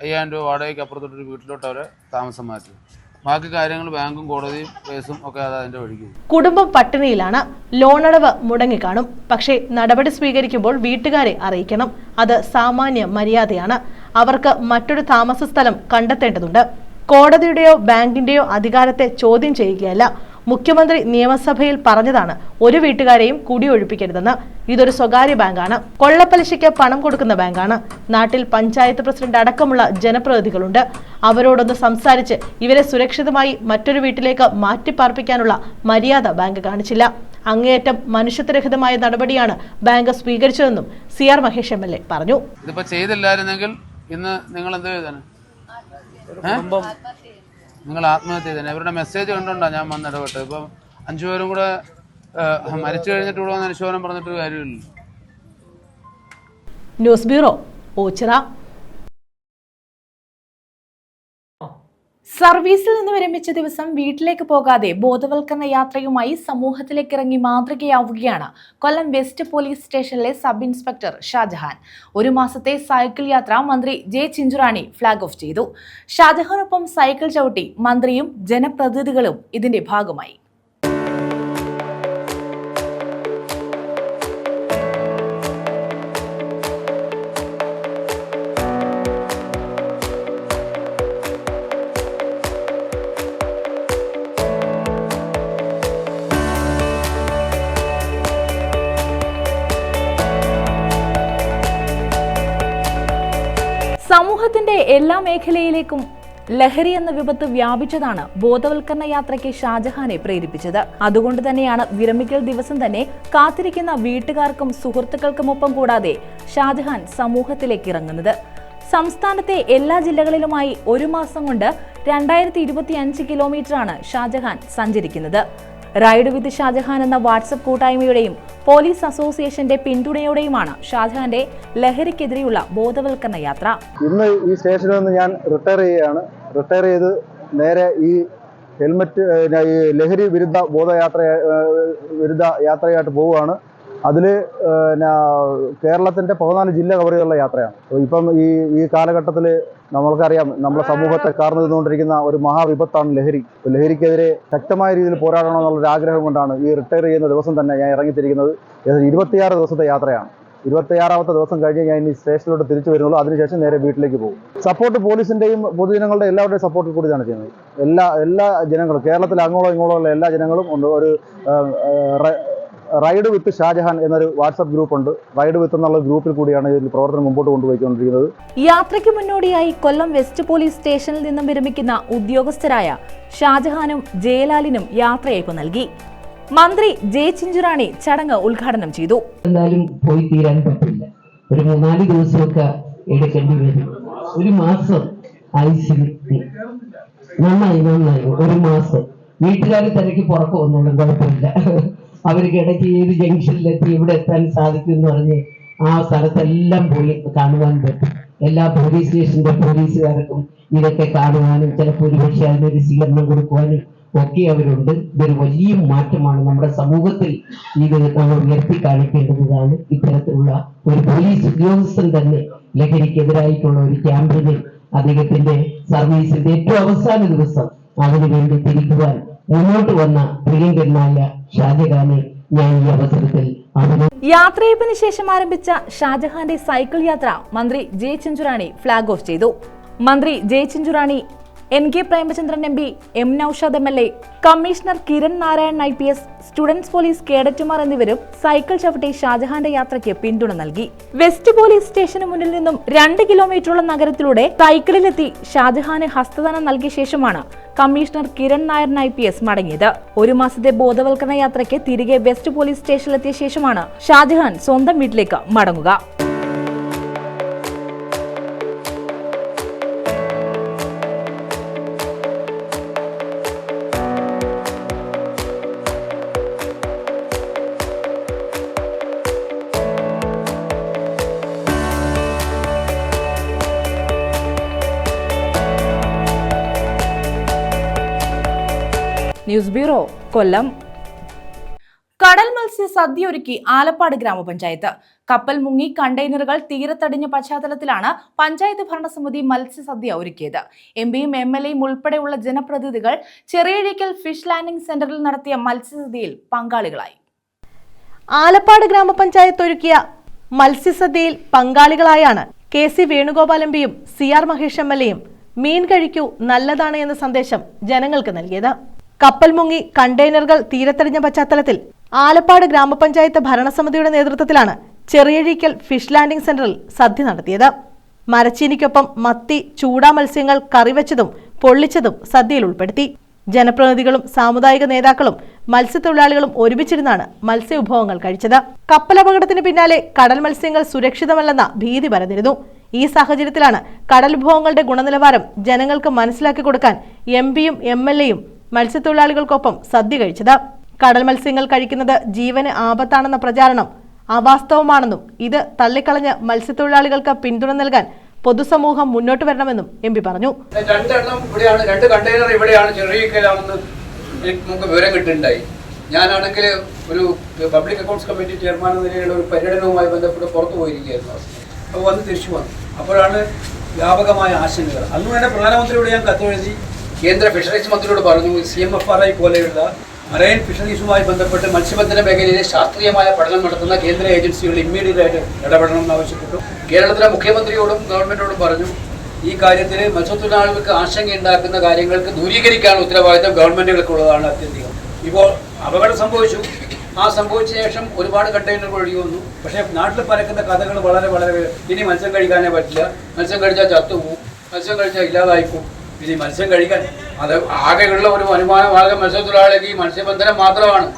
5000 രൂപ വാടകയ്ക്ക് അപ്പുറത്തോട്ടൊരു വീട്ടിലോട്ട് അവരെ താമസം മാറ്റി. ബാക്കി കാര്യങ്ങൾ ബാങ്കും കോടതിയും കേസും ഒക്കെ അത് അതിൻ്റെ വഴിക്ക്. കുടുംബം പട്ടിണിയിലാണ്. ലോണടവ് മുടങ്ങിക്കാണും. പക്ഷേ നടപടി സ്വീകരിക്കുമ്പോൾ വീട്ടുകാരെ അറിയിക്കണം. അത് സാമാന്യ മര്യാദയാണ്. അവർക്ക് മറ്റൊരു താമസ സ്ഥലം കണ്ടെത്തേണ്ടതുണ്ട്. കോടതിയുടെയോ ബാങ്കിന്റെയോ അധികാരത്തെ ചോദ്യം ചെയ്യുകയല്ല. മുഖ്യമന്ത്രി നിയമസഭയിൽ പറഞ്ഞതാണ് ഒരു വീട്ടുകാരെയും കുടിയൊഴിപ്പിക്കരുതെന്ന്. ഇതൊരു സ്വകാര്യ ബാങ്കാണ്. കൊള്ളപ്പലിശയ്ക്ക് പണം കൊടുക്കുന്ന ബാങ്കാണ്. നാട്ടിൽ പഞ്ചായത്ത് പ്രസിഡന്റ് അടക്കമുള്ള ജനപ്രതിനിധികളുണ്ട്. അവരോടൊന്ന് സംസാരിച്ച് ഇവരെ സുരക്ഷിതമായി മറ്റൊരു വീട്ടിലേക്ക് മാറ്റിപ്പാർപ്പിക്കാനുള്ള മര്യാദ ബാങ്ക് കാണിച്ചില്ല. അങ്ങേയറ്റം മനുഷ്യത്വരഹിതമായ നടപടിയാണ് ബാങ്ക് സ്വീകരിച്ചതെന്നും CR മഹേഷ് MLA പറഞ്ഞു. ഇതിപ്പോ ചെയ്തില്ലായിരുന്നെങ്കിൽ ഇന്ന് നിങ്ങൾ എന്ത് ചെയ്തേനെ? നിങ്ങൾ ആത്മഹത്യ ചെയ്തേനെ. ഇവരുടെ മെസ്സേജ് കണ്ടുകൊണ്ടാണ് ഞാൻ വന്നിടപെട്ടത്. ഇപ്പം 5 പേരും കൂടെ മരിച്ചു കഴിഞ്ഞിട്ട് ഇവിടെ വന്ന് അനുശോചനം പറഞ്ഞിട്ട് കാര്യമില്ല. News bureau, Ochira. സർവീസിൽ നിന്ന് വിരമിച്ച ദിവസം വീട്ടിലേക്ക് പോകാതെ ബോധവൽക്കരണ യാത്രയുമായി സമൂഹത്തിലേക്ക് ഇറങ്ങി മാതൃകയാവുകയാണ് കൊല്ലം വെസ്റ്റ് പോലീസ് സ്റ്റേഷനിലെ സബ് ഇൻസ്പെക്ടർ ഷാജഹാൻ. ഒരു മാസത്തെ സൈക്കിൾ യാത്ര മന്ത്രി ജെ ചിഞ്ചുറാണി ഫ്ലാഗ് ഓഫ് ചെയ്തു. ഷാജഹാനൊപ്പം സൈക്കിൾ ചവിട്ടി മന്ത്രിയും ജനപ്രതിനിധികളും ഇതിന്റെ ഭാഗമായി. സമൂഹത്തിന്റെ എല്ലാ മേഖലയിലേക്കും ലഹരി എന്ന വിപത്ത് വ്യാപിച്ചതാണ് ബോധവൽക്കരണ യാത്രയ്ക്ക് ഷാജഹാനെ പ്രേരിപ്പിച്ചത്. അതുകൊണ്ട് തന്നെയാണ് വിരമിക്കൽ ദിവസം തന്നെ കാത്തിരിക്കുന്ന വീട്ടുകാർക്കും സുഹൃത്തുക്കൾക്കുമൊപ്പം കൂടാതെ ഷാജഹാൻ സമൂഹത്തിലേക്ക് ഇറങ്ങുന്നത്. സംസ്ഥാനത്തെ എല്ലാ ജില്ലകളിലുമായി ഒരു മാസം കൊണ്ട് 2025 കിലോമീറ്ററാണ് ഷാജഹാൻ സഞ്ചരിക്കുന്നത്. റൈഡ് വിത്ത് ഷാജഹാൻ എന്ന വാട്സപ്പ് കൂട്ടായ്മയുടെയും പോലീസ് അസോസിയേഷന്റെ പിന്തുണയോടെയുമാണ് ഷാജഹാന്റെ ലഹരിക്കെതിരെയുള്ള ബോധവൽക്കരണ യാത്ര. ഇന്ന് ഈ സ്റ്റേഷനിൽ നിന്ന് ഞാൻ റിട്ടയർ ചെയ്യുകയാണ്. റിട്ടയർ ചെയ്ത് നേരെ ഈ ഹെൽമറ്റ് ഈ ലഹരി വിരുദ്ധ വിരുദ്ധ യാത്രയായിട്ട് പോവുകയാണ്. അതിൽ കേരളത്തിൻ്റെ 14 ജില്ല കവർ ചെയ്തുള്ള യാത്രയാണ്. ഇപ്പം ഈ കാലഘട്ടത്തിൽ നമ്മൾക്കറിയാം, നമ്മുടെ സമൂഹത്തെ കാർന്നു നിന്നുകൊണ്ടിരിക്കുന്ന ഒരു മഹാവിപത്താണ് ലഹരി. ലഹരിക്കെതിരെ ശക്തമായ രീതിയിൽ പോരാടണമെന്നുള്ളൊരു ആഗ്രഹം കൊണ്ടാണ് ഈ റിട്ടയർ ചെയ്യുന്ന ദിവസം തന്നെ ഞാൻ ഇറങ്ങിത്തിരിക്കുന്നത്. 26 ദിവസത്തെ യാത്രയാണ്. 26ാമത്തെ ദിവസം കഴിഞ്ഞ് ഞാൻ ഇനി സ്റ്റേഷനിലോട്ട് തിരിച്ചു വരുന്നുള്ളൂ. അതിനുശേഷം നേരെ വീട്ടിലേക്ക് പോകും. സപ്പോർട്ട് പോലീസിൻ്റെയും പൊതുജനങ്ങളുടെ എല്ലാവരുടെയും സപ്പോർട്ടിൽ കൂടിയാണ് ചെയ്യുന്നത്. എല്ലാ ജനങ്ങളും, കേരളത്തിൽ അങ്ങോളം ഇങ്ങോളം ഉള്ള എല്ലാ ജനങ്ങളും ഉണ്ട്. ഒരു റൈഡ് വിത്ത് ഷാജഹാൻ എന്നൊരു വാട്സപ്പ് ഗ്രൂപ്പ് ഉണ്ട്. റൈഡ് വിത്ത് എന്നുള്ള ഗ്രൂപ്പിൽ കൂടിയാണ് ഇതിൽ പ്രവർത്തനം മുമ്പോട്ട് കൊണ്ടുപോയിക്കൊണ്ടിരിക്കുന്നത്. യാത്രയ്ക്ക് മുന്നോടിയായി കൊല്ലം വെസ്റ്റ് പോലീസ് സ്റ്റേഷനിൽ നിന്നും വിരമിക്കുന്ന ഉദ്യോഗസ്ഥരായ ഷാജഹാനും ജയലാലിനും യാത്രയയപ്പ് നൽകി. മന്ത്രി ജെ ചിഞ്ചുറാണി ചടങ്ങ് ഉദ്ഘാടനം ചെയ്തു. എന്തായാലും പോയി തീരാൻ പറ്റില്ല. ഒരു 3-4 ദിവസമൊക്കെ എടുക്കേണ്ടി വരും. ഒരു മാസം ഐസിരുത്തി നന്നായി. ഒരു മാസം വീട്ടുകാർ തിരക്കി പുറത്ത് വന്നോളും, കുഴപ്പമില്ല. അവർക്ക് ഇടയ്ക്ക് ഏത് ജംഗ്ഷനിലെത്തി ഇവിടെ എത്താൻ സാധിക്കും എന്ന് പറഞ്ഞ് ആ സ്ഥലത്തെല്ലാം പോയി കാണുവാൻ പറ്റും. എല്ലാ പോലീസ് സ്റ്റേഷന്റെ പോലീസുകാർക്കും ഇതൊക്കെ കാണുവാനും ചിലപ്പോൾ ഒരുപക്ഷെ അതിനൊരു സ്വീകരണം കൊടുക്കുവാനും ഒക്കെ അവരുണ്ട്. ഇതൊരു വലിയ മാറ്റമാണ് നമ്മുടെ സമൂഹത്തിൽ. ഇത് നമ്മൾ ഉയർത്തി കാണിക്കേണ്ടതാണ്. ഇത്തരത്തിലുള്ള ഒരു പോലീസ് ഉദ്യോഗസ്ഥൻ തന്നെ ലഹരിക്കെതിരായിട്ടുള്ള ഒരു ക്യാമ്പയിന് അദ്ദേഹത്തിന്റെ സർവീസിന്റെ ഏറ്റവും അവസാന ദിവസം അതിനുവേണ്ടി തിരിക്കുവാൻ മുന്നോട്ട് വന്ന പ്രിയങ്കരനായ ഷാജഹാനെ ഞാൻ ഈ അവസരത്തിൽ യാത്രയപ്പിന് ശേഷം ആരംഭിച്ച ഷാജഹാന്റെ സൈക്കിൾ യാത്ര മന്ത്രി ജെ ചിഞ്ചുറാണി ഫ്ലാഗ് ഓഫ് ചെയ്തു. മന്ത്രി J Chinchurani, NK Premachandran MP, M Noushad MLA, commissioner Kiran Narayan IPS, students police കേഡറ്റുമാർ എന്നിവരും സൈക്കിൾ ചവിട്ടി ഷാജഹാന്റെ യാത്രയ്ക്ക് പിന്തുണ നൽകി. വെസ്റ്റ് പോലീസ് സ്റ്റേഷന് മുന്നിൽ നിന്നും 2 കിലോമീറ്ററുള്ള നഗരത്തിലൂടെ സൈക്കിളിലെത്തി ഷാജഹാന് ഹസ്തദാനം നൽകിയ ശേഷമാണ് കമ്മീഷണർ കിരൺ നാരായൺ IPS മടങ്ങിയത്. ഒരു മാസത്തെ ബോധവൽക്കരണ യാത്രയ്ക്ക് തിരികെ വെസ്റ്റ് പോലീസ് സ്റ്റേഷനിലെത്തിയ ശേഷമാണ് ഷാജഹാൻ സ്വന്തം വീട്ടിലേക്ക് മടങ്ങുക. ന്യൂസ് ബ്യൂറോ, കൊല്ലം. കടൽ മത്സ്യ സദ്യ ഒരുക്കി ആലപ്പാട് ഗ്രാമപഞ്ചായത്ത്. കപ്പൽ മുങ്ങി കണ്ടെയ്നറുകൾ തീരത്തടിഞ്ഞ പശ്ചാത്തലത്തിലാണ് പഞ്ചായത്ത് ഭരണസമിതി മത്സ്യസദ്യ ഒരുക്കിയത്. എംപിയും MLAയും ഉൾപ്പെടെയുള്ള ജനപ്രതിനിധികൾ ചെറിയഴീക്കൽ ഫിഷ് ലാൻഡിംഗ് സെന്ററിൽ നടത്തിയ മത്സ്യസദ്യയിൽ പങ്കാളികളായി. ആലപ്പാട് ഗ്രാമപഞ്ചായത്ത് ഒരുക്കിയ മത്സ്യസദ്യയിൽ പങ്കാളികളായാണ് KC വേണുഗോപാൽ MPയും CR മഹേഷ് MLAയും മീൻ കഴിക്കൂ നല്ലതാണ് എന്ന സന്ദേശം ജനങ്ങൾക്ക് നൽകിയത്. കപ്പൽ മുങ്ങി കണ്ടെയ്നറുകൾ തീരത്തടിഞ്ഞ പശ്ചാത്തലത്തിൽ ആലപ്പാട് ഗ്രാമപഞ്ചായത്ത് ഭരണസമിതിയുടെ നേതൃത്വത്തിലാണ് ചെറിയഴീക്കൽ ഫിഷ് ലാൻഡിംഗ് സെന്ററിൽ സദ്യ നടത്തിയത്. മരച്ചീനിക്കൊപ്പം മത്തി, ചൂടാ മത്സ്യങ്ങൾ കറിവെച്ചതും പൊള്ളിച്ചതും സദ്യയിൽ ഉൾപ്പെടുത്തി. ജനപ്രതിനിധികളും സാമുദായിക നേതാക്കളും മത്സ്യത്തൊഴിലാളികളും ഒരുമിച്ചിരുന്നാണ് മത്സ്യവിഭവങ്ങൾ കഴിച്ചത്. കപ്പലപകടത്തിന് പിന്നാലെ കടൽ മത്സ്യങ്ങൾ സുരക്ഷിതമല്ലെന്ന ഭീതി പരന്നിരുന്നു. ഈ സാഹചര്യത്തിലാണ് കടൽ വിഭവങ്ങളുടെ ഗുണനിലവാരം ജനങ്ങൾക്ക് മനസ്സിലാക്കി കൊടുക്കാൻ MPയും MLAയും മത്സ്യത്തൊഴിലാളികൾക്കൊപ്പം സദ്യ കഴിച്ചത്. കടൽ മത്സ്യങ്ങൾ കഴിക്കുന്നത് ജീവന് ആപത്താണെന്ന പ്രചാരണം അവാസ്തവമാണെന്നും ഇത് തള്ളിക്കളഞ്ഞ് മത്സ്യത്തൊഴിലാളികൾക്ക് പിന്തുണ നൽകാൻ പൊതുസമൂഹം മുന്നോട്ട് വരണമെന്നും MP പറഞ്ഞു. 2 കണ്ടെയ്നർ ഇവിടെയാണ് ചെറിയക്കലാണെന്ന് നമുക്ക് വിവരം കിട്ടുന്നുണ്ടായി. ഞാനാണെങ്കിൽ ഒരു പബ്ലിക് അക്കൗണ്ട്സ് കമ്മിറ്റി ചെയർമാൻ എന്ന നിലയിലുള്ള ഒരു പര്യടനവുമായി ബന്ധപ്പെട്ട് പുറത്തു പോയിരിക്കുകയായിരുന്നു. അപ്പോൾ വന്ന് തിരിച്ചു വന്നു. അപ്പോഴാണ് വ്യാപകമായ ആശങ്കകൾ. അന്ന് തന്നെ പ്രധാനമന്ത്രിയോട് ഞാൻ കത്തെഴുതി കേന്ദ്ര ഫിഷറീസ് മന്ത്രിയോട് പറഞ്ഞു, CMFRI പോലെയുള്ള മറൈൻ ഫിഷറീസുമായി ബന്ധപ്പെട്ട് മത്സ്യബന്ധന മേഖലയിലെ ശാസ്ത്രീയമായ പഠനം നടത്തുന്ന കേന്ദ്ര ഏജൻസികൾ ഇമ്മീഡിയറ്റായിട്ട് ഇടപെടണമെന്ന് ആവശ്യപ്പെട്ടു. കേരളത്തിലെ മുഖ്യമന്ത്രിയോടും ഗവൺമെന്റിനോടും പറഞ്ഞു, ഈ കാര്യത്തിൽ മത്സ്യത്തൊഴിലാളികൾക്ക് ആശങ്കയുണ്ടാക്കുന്ന കാര്യങ്ങൾക്ക് ദൂരീകരിക്കാനുള്ള ഉത്തരവാദിത്തം ഗവൺമെന്റുകൾക്കുള്ളതാണ് അത്യന്തികം. ഇപ്പോൾ അപകടം സംഭവിച്ചു. ആ സംഭവിച്ച ശേഷം ഒരുപാട് കണ്ടെയ്നറുകൾ ഒഴുകി വന്നു. പക്ഷേ നാട്ടിൽ പരക്കുന്ന കഥകൾ വളരെ ഇനി മത്സ്യം കഴിക്കാനേ പറ്റില്ല, മത്സ്യം കഴിച്ചാൽ ചത്തുപോകും, മത്സ്യം കഴിച്ചാൽ ഇല്ലാതായിക്കും, ഇനി മത്സ്യം കഴിക്കാൻ അത് ആകെയുള്ള ഒരു വരുമാനമാർഗം മത്സ്യത്തൊഴിലാളിക്ക് ഈ മത്സ്യബന്ധനം മാത്രമാണ്.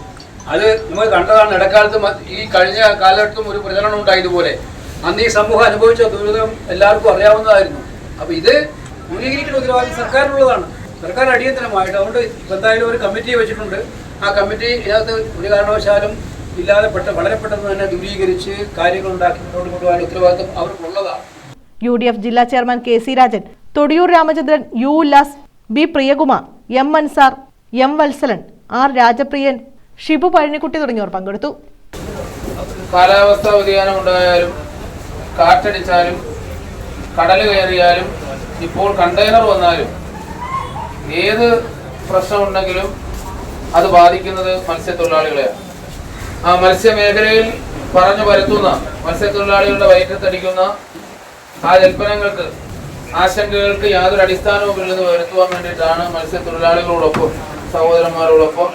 അത് നമ്മൾ കണ്ടതാണ്. ഇടക്കാലത്ത് ഈ കഴിഞ്ഞ കാലഘട്ടത്തും ഒരു പ്രചരണം ഉണ്ടായതുപോലെ അന്ന് ഈ സമൂഹം അനുഭവിച്ച ദുരിതം എല്ലാവർക്കും അറിയാവുന്നതായിരുന്നു. അപ്പോൾ ഇത് ദൂരീകരിക്കുന്ന ഉത്തരവാദിത്വം സർക്കാരിനുള്ളതാണ്. സർക്കാർ അടിയന്തരമായിട്ട് അതുകൊണ്ട് എന്തായാലും ഒരു കമ്മിറ്റി വെച്ചിട്ടുണ്ട്. ആ കമ്മിറ്റി ഇതിനകത്ത് ഒരു കാരണവശാലും ഇല്ലാതെ വളരെ പെട്ടെന്ന് തന്നെ ദൂരീകരിച്ച് കാര്യങ്ങൾ ഉണ്ടാക്കി മുന്നോട്ട് കൊണ്ടുപോകാൻ ഉത്തരവാദിത്വം അവർക്കുള്ളതാണ്. UDF ജില്ലാ chairman KC Rajan, Thodiyoor Ramachandran, U Ullas, B Priyakumar, M Ansar, M Vatsalan, R Rajapriyan, Shibu Pazhanikkutty തുടങ്ങിയവർ പങ്കെടുത്തു. കാലാവസ്ഥാ വ്യതിയാനം ഉണ്ടായാലും കാറ്റടിച്ചാലും കടൽ കയറിയാലും ഇപ്പോൾ കണ്ടെയ്നർ വന്നാലും ഏത് പ്രശ്നമുണ്ടെങ്കിലും അത് ബാധിക്കുന്നത് മത്സ്യത്തൊഴിലാളികളെയാണ്. ആ മത്സ്യമേഖലയിൽ പറഞ്ഞു പരത്തുന്ന മത്സ്യത്തൊഴിലാളികളുടെ വയറ്റത്തടിക്കുന്ന ആ ജൽപ്പനങ്ങൾക്ക് ആശങ്കകൾക്ക് യാതൊരു അടിസ്ഥാനവുമില്ലെന്ന് വരുത്തുവാൻ വേണ്ടിയിട്ടാണ് മത്സ്യത്തൊഴിലാളികളോടൊപ്പം സഹോദരന്മാരോടൊപ്പം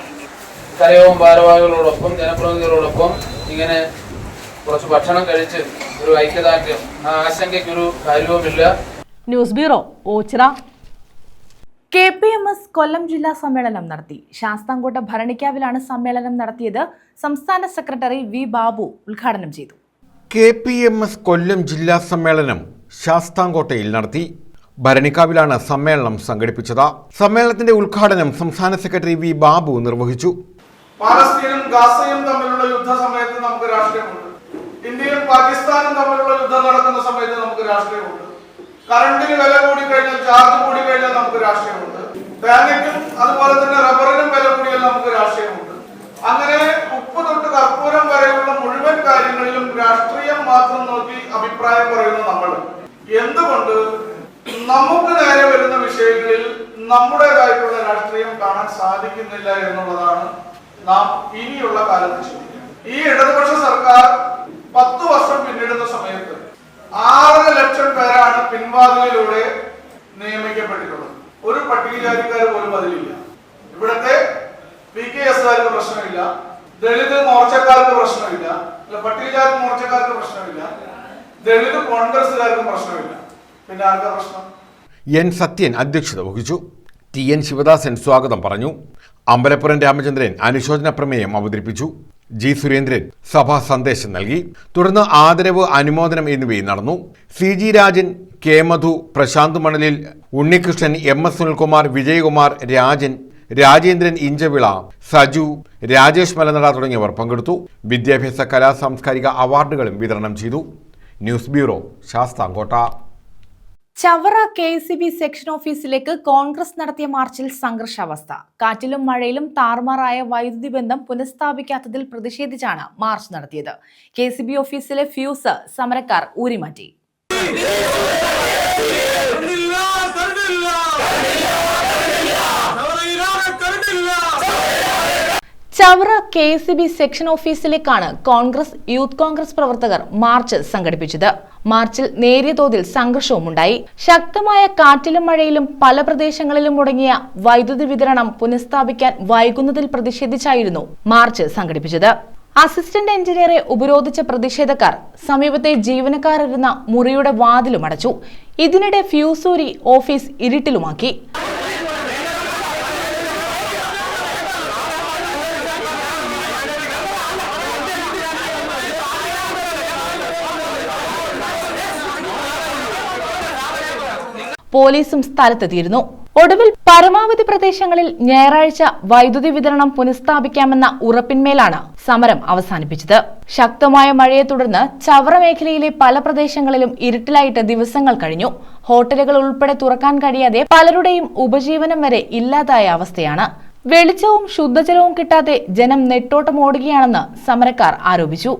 കരയോം ഭാരവാഹികളോടൊപ്പം ജനപ്രതിനിധികളോടൊപ്പം ഇങ്ങനെ കുറച്ച് ഭക്ഷണം കഴിച്ച് ഒരു ഐക്യദാർഢ്യം, ആ ആശങ്കയ്ക്കൊരു കാര്യവുമില്ല. News bureau, Ochira. KPMS കൊല്ലം ജില്ലാ സമ്മേളനം നടത്തി. ശാസ്താംകോട്ട ഭരണിക്കാവിലാണ് സമ്മേളനം നടത്തിയത്. സംസ്ഥാന സെക്രട്ടറി V ബാബു ഉദ്ഘാടനം ചെയ്തു. KPMS കൊല്ലം ജില്ലാ സമ്മേളനം ശാസ്താംകോട്ടയിൽ നടത്തി. ഭരണിക്കാവിലാണ് സമ്മേളനം സംഘടിപ്പിച്ചത്. സമ്മേളനത്തിന്റെ ഉദ്ഘാടനം സംസ്ഥാന സെക്രട്ടറി V ബാബു നിർവഹിച്ചു. പാലസ്തീനും ഗാസയും തമ്മിലുള്ള യുദ്ധ സമയത്ത് നമുക്ക് രാഷ്ട്രീയമുണ്ട്. ഇന്ത്യയും പാകിസ്ഥാനും തമ്മിലുള്ള യുദ്ധം നടക്കുന്ന സമയത്ത് നമുക്ക് രാഷ്ട്രീയമുണ്ട്. കറണ്ടിന് വില കൂടിക്കഴിഞ്ഞാൽ, ചാർജ് കൂടിക്കഴിഞ്ഞാൽ നമുക്ക് രാഷ്ട്രീയമുണ്ട്. തേങ്ങയ്ക്കും അതുപോലെ തന്നെ റബ്ബറിനും വില കൂടിയാൽ നമുക്ക് രാഷ്ട്രീയമുണ്ട്. അങ്ങനെ ഉപ്പ് തൊട്ട് കർപ്പൂരം വരെയുള്ള മുഴുവൻ കാര്യങ്ങളിലും രാഷ്ട്രീയം മാത്രം നോക്കി അഭിപ്രായം പറയുന്ന നമ്മൾ എന്തുകൊണ്ട് നമുക്ക് നേരെ വരുന്ന വിഷയങ്ങളിൽ നമ്മുടേതായിട്ടുള്ള രാഷ്ട്രീയം കാണാൻ സാധിക്കുന്നില്ല എന്നുള്ളതാണ് നാം ഇനിയുള്ള കാലത്ത് ചിന്തിക്കുന്നത്. ഈ ഇടതുപക്ഷ സർക്കാർ 10 വർഷം പിന്നിടുന്ന സമയത്ത് 6 ലക്ഷം പേരാണ് പിൻവാതിലിലൂടെ നിയമിക്കപ്പെട്ടിട്ടുള്ളത്. ഒരു പട്ടികജാതിക്കാർ പോലും അതിലില്ല. ഇവിടുത്തെ PKSകാർക്ക് പ്രശ്നമില്ല, ദളിത് മോർച്ചക്കാർക്ക് പ്രശ്നമില്ല, പട്ടികജാതി മോർച്ചക്കാർക്ക് പ്രശ്നമില്ല, ദളിത് കോൺഗ്രസുകാർക്കും പ്രശ്നമില്ല. പിന്നെ ആർക്കാ പ്രശ്നം? N സത്യൻ അധ്യക്ഷത വഹിച്ചു. TN ശിവദാസൻ സ്വാഗതം പറഞ്ഞു. അമ്പലപ്പുറം രാമചന്ദ്രൻ അനുശോചന പ്രമേയം അവതരിപ്പിച്ചു. G സുരേന്ദ്രൻ സഭാ സന്ദേശം നൽകി. തുടർന്ന് ആദരവ്, അനുമോദനം എന്നിവയും നടന്നു. CG രാജൻ, K മധു, പ്രശാന്ത് മണലിൽ, ഉണ്ണികൃഷ്ണൻ, MS സുനിൽകുമാർ, വിജയകുമാർ, രാജൻ, രാജേന്ദ്രൻ ഇഞ്ചവിള, സജു, രാജേഷ് മലനട തുടങ്ങിയവർ പങ്കെടുത്തു. വിദ്യാഭ്യാസ, കലാ, സാംസ്കാരിക അവാർഡുകളും വിതരണം ചെയ്തു. News bureau, Sasthamkotta. Chavara KCB section ഓഫീസിലേക്ക് കോൺഗ്രസ് നടത്തിയ മാർച്ചിൽ സംഘർഷാവസ്ഥ. കാറ്റിലും മഴയിലും താറുമാറായ വൈദ്യുതി ബന്ധം പുനഃസ്ഥാപിക്കാത്തതിൽ പ്രതിഷേധിച്ചാണ് മാർച്ച് നടത്തിയത്. KCB ഓഫീസിലെ ഫ്യൂസ് സമരക്കാർ ഊരിമാറ്റി. ചവറ KCB സെക്ഷൻ ഓഫീസിലേക്കാണ് യൂത്ത് കോൺഗ്രസ് പ്രവർത്തകർ മാർച്ച് സംഘടിപ്പിച്ചത്. മാർച്ചിൽ നേരിയ തോതിൽ സംഘർഷവുമുണ്ടായി. ശക്തമായ കാറ്റിലും മഴയിലും പല പ്രദേശങ്ങളിലും മുടങ്ങിയ വൈദ്യുതി വിതരണം പുനഃസ്ഥാപിക്കാൻ വൈകുന്നതിൽ പ്രതിഷേധിച്ചായിരുന്നു മാർച്ച് സംഘടിപ്പിച്ചത്. അസിസ്റ്റന്റ് എഞ്ചിനീയറെ ഉപരോധിച്ച പ്രതിഷേധക്കാർ സമീപത്തെ ജീവനക്കാരിരുന്ന മുറിയുടെ വാതിലും അടച്ചു. ഇതിനിടെ ഫ്യൂസൂരി ഓഫീസ് ഇരുട്ടിലുമാക്കി. പോലീസും സ്ഥലത്തെത്തിയിരുന്നു. ഒടുവിൽ പരമാവധി പ്രദേശങ്ങളിൽ ഞായറാഴ്ച വൈദ്യുതി വിതരണം പുനഃസ്ഥാപിക്കാമെന്ന ഉറപ്പിന്മേലാണ് സമരം അവസാനിപ്പിച്ചത്. ശക്തമായ മഴയെ തുടർന്ന് ചവറ മേഖലയിലെ പല പ്രദേശങ്ങളിലും ഇരുട്ടിലായിട്ട് ദിവസങ്ങൾ കഴിഞ്ഞു. ഹോട്ടലുകൾ ഉൾപ്പെടെ തുറക്കാൻ കഴിയാതെ പലരുടെയും ഉപജീവനം വരെ ഇല്ലാതായ അവസ്ഥയാണ്. വെളിച്ചവും ശുദ്ധജലവും കിട്ടാതെ ജനം നെട്ടോട്ടമോടുകയാണെന്ന് സമരക്കാർ ആരോപിച്ചു.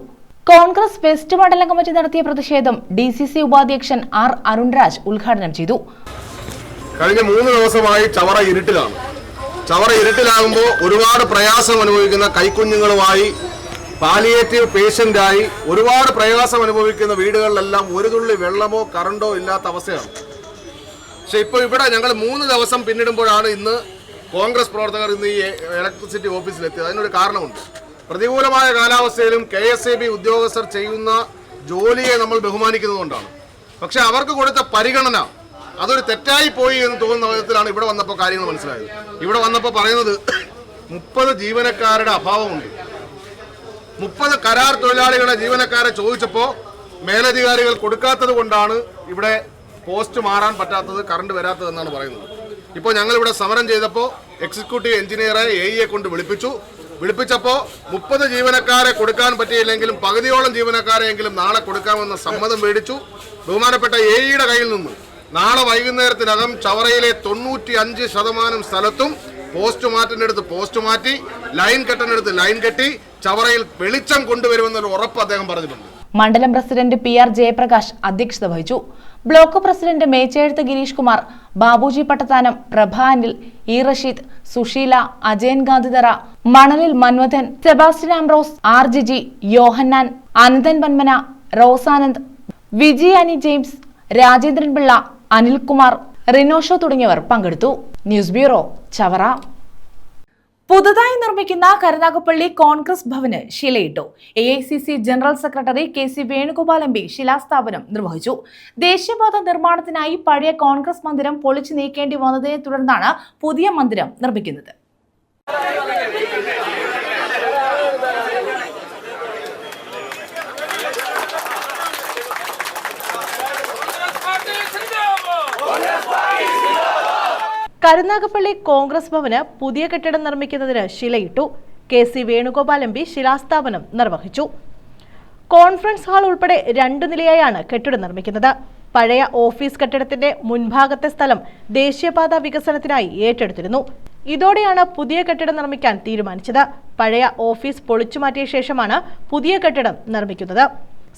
കോൺഗ്രസ് വെസ്റ്റ് മണ്ഡലം കമ്മിറ്റി നടത്തിയ പ്രതിഷേധം DCC ഉപാധ്യക്ഷൻ R. അരുൺരാജ് ഉദ്ഘാടനം ചെയ്തു. കഴിഞ്ഞ 3 ദിവസമായി ചവറ ഇരുട്ടിലാണ്. ചവറ ഇരുട്ടിലാകുമ്പോൾ ഒരുപാട് പ്രയാസം അനുഭവിക്കുന്ന കൈക്കുഞ്ഞുങ്ങളുമായി പാലിയേറ്റീവ് പേഷ്യന്റായി ഒരുപാട് പ്രയാസം അനുഭവിക്കുന്ന വീടുകളിലെല്ലാം ഒരു തുള്ളി വെള്ളമോ കറണ്ടോ ഇല്ലാത്ത അവസ്ഥയാണ്. പക്ഷെ ഇപ്പോൾ ഇവിടെ ഞങ്ങൾ 3 ദിവസം പിന്നിടുമ്പോഴാണ് ഇന്ന് കോൺഗ്രസ് പ്രവർത്തകർ ഇന്ന് ഈ ഇലക്ട്രിസിറ്റി ഓഫീസിലെത്തിയത്. അതിനൊരു കാരണമുണ്ട്. പ്രതികൂലമായ കാലാവസ്ഥയിലും KSAB ഉദ്യോഗസ്ഥർ ചെയ്യുന്ന ജോലിയെ നമ്മൾ ബഹുമാനിക്കുന്നതുകൊണ്ടാണ്. പക്ഷെ അവർക്ക് കൊടുത്ത പരിഗണന അതൊരു തെറ്റായി പോയി എന്ന് തോന്നുന്ന വിധത്തിലാണ് ഇവിടെ വന്നപ്പോൾ കാര്യങ്ങൾ മനസ്സിലായത്. ഇവിടെ വന്നപ്പോൾ പറയുന്നത് 30 ജീവനക്കാരുടെ അഭാവമുണ്ട്. 30 കരാർ തൊഴിലാളികളെ ജീവനക്കാരെ ചോദിച്ചപ്പോൾ മേലധികാരികൾ കൊടുക്കാത്തത് കൊണ്ടാണ് ഇവിടെ പോസ്റ്റ് മാറാൻ പറ്റാത്തത്, കറണ്ട് വരാത്തതെന്നാണ് പറയുന്നത്. ഇപ്പോൾ ഞങ്ങളിവിടെ സമരം ചെയ്തപ്പോൾ എക്സിക്യൂട്ടീവ് എഞ്ചിനീയറെ AE കൊണ്ട് വിളിപ്പിച്ചപ്പോൾ 30 ജീവനക്കാരെ കൊടുക്കാൻ പറ്റിയില്ലെങ്കിലും പകുതിയോളം ജീവനക്കാരെയെങ്കിലും നാളെ കൊടുക്കാമെന്ന സമ്മതം മേടിച്ചു. ബഹുമാനപ്പെട്ട AEയുടെ കയ്യിൽ നിന്ന് നാളെ വൈകുന്നേരത്തിനകം ചവറയിലെ 95% സ്ഥലത്തും പോസ്റ്റ് മാറ്റിനടുത്ത് പോസ്റ്റ് മാറ്റി, ലൈൻ കെട്ടിനടുത്ത് ലൈൻ കെട്ടി ചവറയിൽ വെളിച്ചം കൊണ്ടുവരുമെന്നൊരു ഉറപ്പ് അദ്ദേഹം പറഞ്ഞിട്ടുണ്ട്. മണ്ഡലം പ്രസിഡന്റ് PR ജയപ്രകാശ് അധ്യക്ഷത വഹിച്ചു. ബ്ലോക്ക് പ്രസിഡന്റ് മേച്ചെഴുത്ത് ഗിരീഷ് കുമാർ, ബാബുജി പട്ടത്താനം, പ്രഭ അനിൽ, E. റഷീദ്, സുശീല, അജയൻ ഗാന്ധിതറ, മണലിൽ മൻവഥൻ, സെബാസ്റ്റ്യൻ ആംബ്രോസ്, R. ജിജി, യോഹന്നാൻ, അനന്തൻ പന്മന, റോസാനന്ദ്, വിജി അനി ജെയിംസ്, രാജേന്ദ്രൻ പിള്ള, അനിൽകുമാർ, റിനോഷോ തുടങ്ങിയവർ പങ്കെടുത്തു. News bureau, Chavara. പുതുതായി നിർമ്മിക്കുന്ന കരുനാഗപ്പള്ളി കോൺഗ്രസ് ഭവന് ശിലയിട്ടു. AICC general secretary KC Venugopal MP ശിലാസ്ഥാപനം നിർവഹിച്ചു. ദേശീയപാത നിർമ്മാണത്തിനായി പഴയ കോൺഗ്രസ് മന്ദിരം പൊളിച്ചു നീക്കേണ്ടി വന്നതിനെ തുടർന്നാണ് പുതിയ മന്ദിരം നിർമ്മിക്കുന്നത്. കരുനാഗപ്പള്ളി കോൺഗ്രസ് ഭവന് പുതിയ കെട്ടിടം നിർമ്മിക്കുന്നതിന് ശിലയിട്ടു. KC വേണുഗോപാൽ MP ശിലാസ്ഥാപനം നിർവഹിച്ചു. കോൺഫറൻസ് ഹാൾ ഉൾപ്പെടെ 2 നിലയായാണ് കെട്ടിടം നിർമ്മിക്കുന്നത്. പഴയ ഓഫീസ് കെട്ടിടത്തിന്റെ മുൻഭാഗത്തെ സ്ഥലം ദേശീയപാത വികസനത്തിനായി ഏറ്റെടുത്തിരുന്നു. ഇതോടെയാണ് പുതിയ കെട്ടിടം നിർമ്മിക്കാൻ തീരുമാനിച്ചത്. പഴയ ഓഫീസ് പൊളിച്ചുമാറ്റിയ ശേഷമാണ് പുതിയ കെട്ടിടം നിർമ്മിക്കുന്നത്.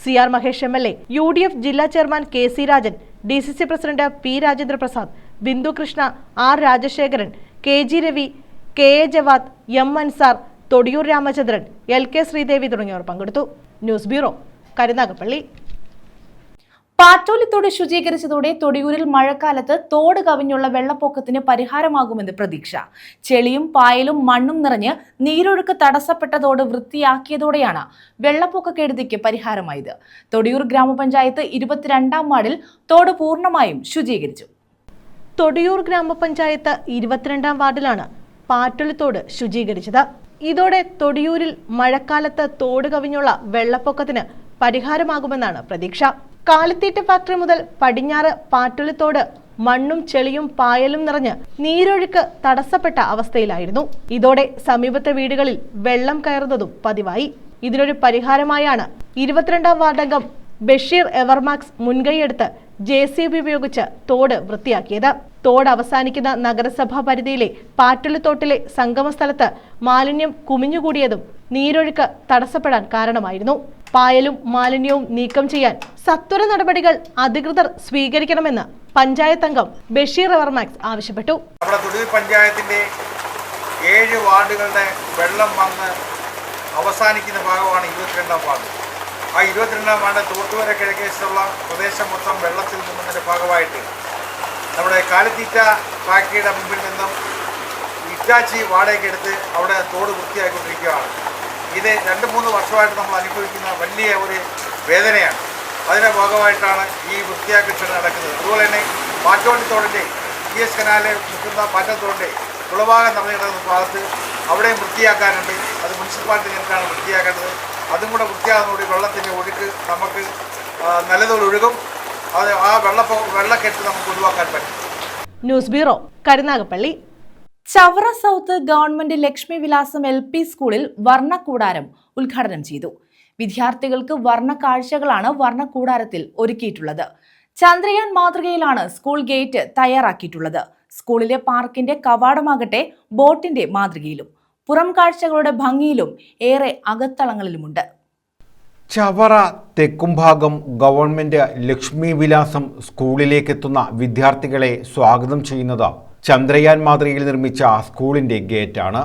CR മഹേഷ് MLA, UDF ജില്ലാ chairman KC Rajan, DCC president P. Rajendra Prasad, Bindu Krishna, R. Rajasekharan, KG Ravi, KA Javad, M. Ansar, Thodiyoor Ramachandran, LK Sreedevi തുടങ്ങിയവർ പങ്കെടുത്തു. News bureau, Karunagappally. പാറ്റോലിത്തോട് ശുചീകരിച്ചതോടെ തൊടിയൂരിൽ മഴക്കാലത്ത് തോട് കവിഞ്ഞുള്ള വെള്ളപ്പൊക്കത്തിന് പരിഹാരമാകുമെന്ന് പ്രതീക്ഷ. ചെളിയും പായലും മണ്ണും നിറഞ്ഞ് നീരൊഴുക്ക് തടസ്സപ്പെട്ട തോട് വൃത്തിയാക്കിയതോടെയാണ് വെള്ളപ്പൊക്കക്കെടുതിക്ക് പരിഹാരമായത്. തൊടിയൂർ ഗ്രാമപഞ്ചായത്ത് 22-ാം വാർഡിൽ തോട് പൂർണ്ണമായും ശുചീകരിച്ചു. തൊടിയൂർ ഗ്രാമപഞ്ചായത്ത് 22-ാം വാർഡിലാണ് പാറ്റോലിത്തോട് ശുചീകരിച്ചത്. ഇതോടെ തൊടിയൂരിൽ മഴക്കാലത്ത് തോട് കവിഞ്ഞുള്ള വെള്ളപ്പൊക്കത്തിന് പരിഹാരമാകുമെന്നാണ് പ്രതീക്ഷ. കാലിത്തീറ്റ ഫാക്ടറി മുതൽ പടിഞ്ഞാറ് പാറ്റോലിത്തോട് മണ്ണും ചെളിയും പായലും നിറഞ്ഞ് നീരൊഴുക്ക് തടസ്സപ്പെട്ട അവസ്ഥയിലായിരുന്നു. ഇതോടെ സമീപത്തെ വീടുകളിൽ വെള്ളം കയറുന്നതും പതിവായി. ഇതിനൊരു പരിഹാരമായാണ് 22-ാം വാർഡംഗം ബഷീർ എവർമാക്സ് മുൻകൈയെടുത്ത് JCB ഉപയോഗിച്ച് തോട് വൃത്തിയാക്കിയത്. തോട് അവസാനിക്കുന്ന നഗരസഭാ പരിധിയിലെ പാറ്റളിത്തോട്ടിലെ സംഗമ സ്ഥലത്ത് മാലിന്യം കുമിഞ്ഞുകൂടിയതും നീരൊഴുക്ക് തടസ്സപ്പെടാൻ കാരണമായിരുന്നു. പായലും മാലിന്യവും നീക്കം ചെയ്യാൻ സത്വര നടപടികൾ അധികൃതർ സ്വീകരിക്കണമെന്ന് പഞ്ചായത്ത് അംഗം ബഷീർ റവർമാക്സ് ആവശ്യപ്പെട്ടു. നമ്മുടെ തുടിൽ പഞ്ചായത്തിന്റെ 7 വാർഡുകളുടെ വെള്ളം വന്ന് അവസാനിക്കുന്ന ഭാഗമാണ് 22ാം വാർഡ്. ആ 22ാം വാർഡ് തോട്ടുവര കിഴക്കേശുള്ള പ്രദേശം മൊത്തം വെള്ളത്തിൽ മുങ്ങുന്നതിൻ്റെ ഭാഗമായിട്ട് നമ്മുടെ കാലിത്തീറ്റ ഫാക്ടറിയുടെ മുമ്പിൽ നിന്നും ഇറ്റാച്ചി വാടകയ്ക്കെടുത്ത് അവിടെ തോട് വൃത്തിയാക്കിക്കൊണ്ടിരിക്കുകയാണ്. ഇത് 2-3 വർഷമായിട്ട് നമ്മൾ അനുഭവിക്കുന്ന വലിയ ഒരു വേദനയാണ്. അതിൻ്റെ ഭാഗമായിട്ടാണ് ഈ വൃത്തിയാക്കൽ ചടങ്ങ് നടക്കുന്നത്. അതുപോലെ തന്നെ പാറ്റോണ്ടി തോടിൻ്റെ GS കനാലിൽ നിൽക്കുന്ന പാറ്റത്തോടിൻ്റെ കുളഭാഗം നിറഞ്ഞു കിടക്കുന്ന ഭാഗത്ത് അവിടെയും വൃത്തിയാക്കാനുണ്ട്. അത് മുനിസിപ്പാലിറ്റി നേരിട്ടാണ് വൃത്തിയാക്കേണ്ടത്. അതും കൂടെ വൃത്തിയാകുന്നതോടെ വെള്ളത്തിൻ്റെ ഒഴുക്ക് നമുക്ക് നല്ലതുപോലെ ഒഴുകും. അത് ആ വെള്ളക്കെട്ട് നമുക്ക് ഒഴിവാക്കാൻ പറ്റും. News bureau, Karunagappally. Chavara south government Lakshmi വിലാസം LP സ്കൂളിൽ വർണ്ണക്കൂടാരം ഉദ്ഘാടനം ചെയ്തു. വിദ്യാർത്ഥികൾക്ക് വർണ്ണ കാഴ്ചകളാണ് വർണ്ണക്കൂടാരത്തിൽ ഒരുക്കിയിട്ടുള്ളത്. ചന്ദ്രയാൻ മാതൃകയിലാണ് സ്കൂൾ ഗേറ്റ് തയ്യാറാക്കിയിട്ടുള്ളത്. സ്കൂളിലെ പാർക്കിന്റെ കവാടമാകട്ടെ ബോട്ടിന്റെ മാതൃകയിലും പുറം കാഴ്ചകളുടെ ഭംഗിയിലും ഏറെ അകത്തളങ്ങളിലുമുണ്ട്. ചവറ തെക്കുംഭാഗം ഗവൺമെന്റ് ലക്ഷ്മി വിലാസം സ്കൂളിലേക്കെത്തുന്ന വിദ്യാർത്ഥികളെ സ്വാഗതം ചെയ്യുന്നത് ചന്ദ്രയാൻ മാതൃകയിൽ നിർമ്മിച്ച സ്കൂളിന്റെ ഗേറ്റാണ്.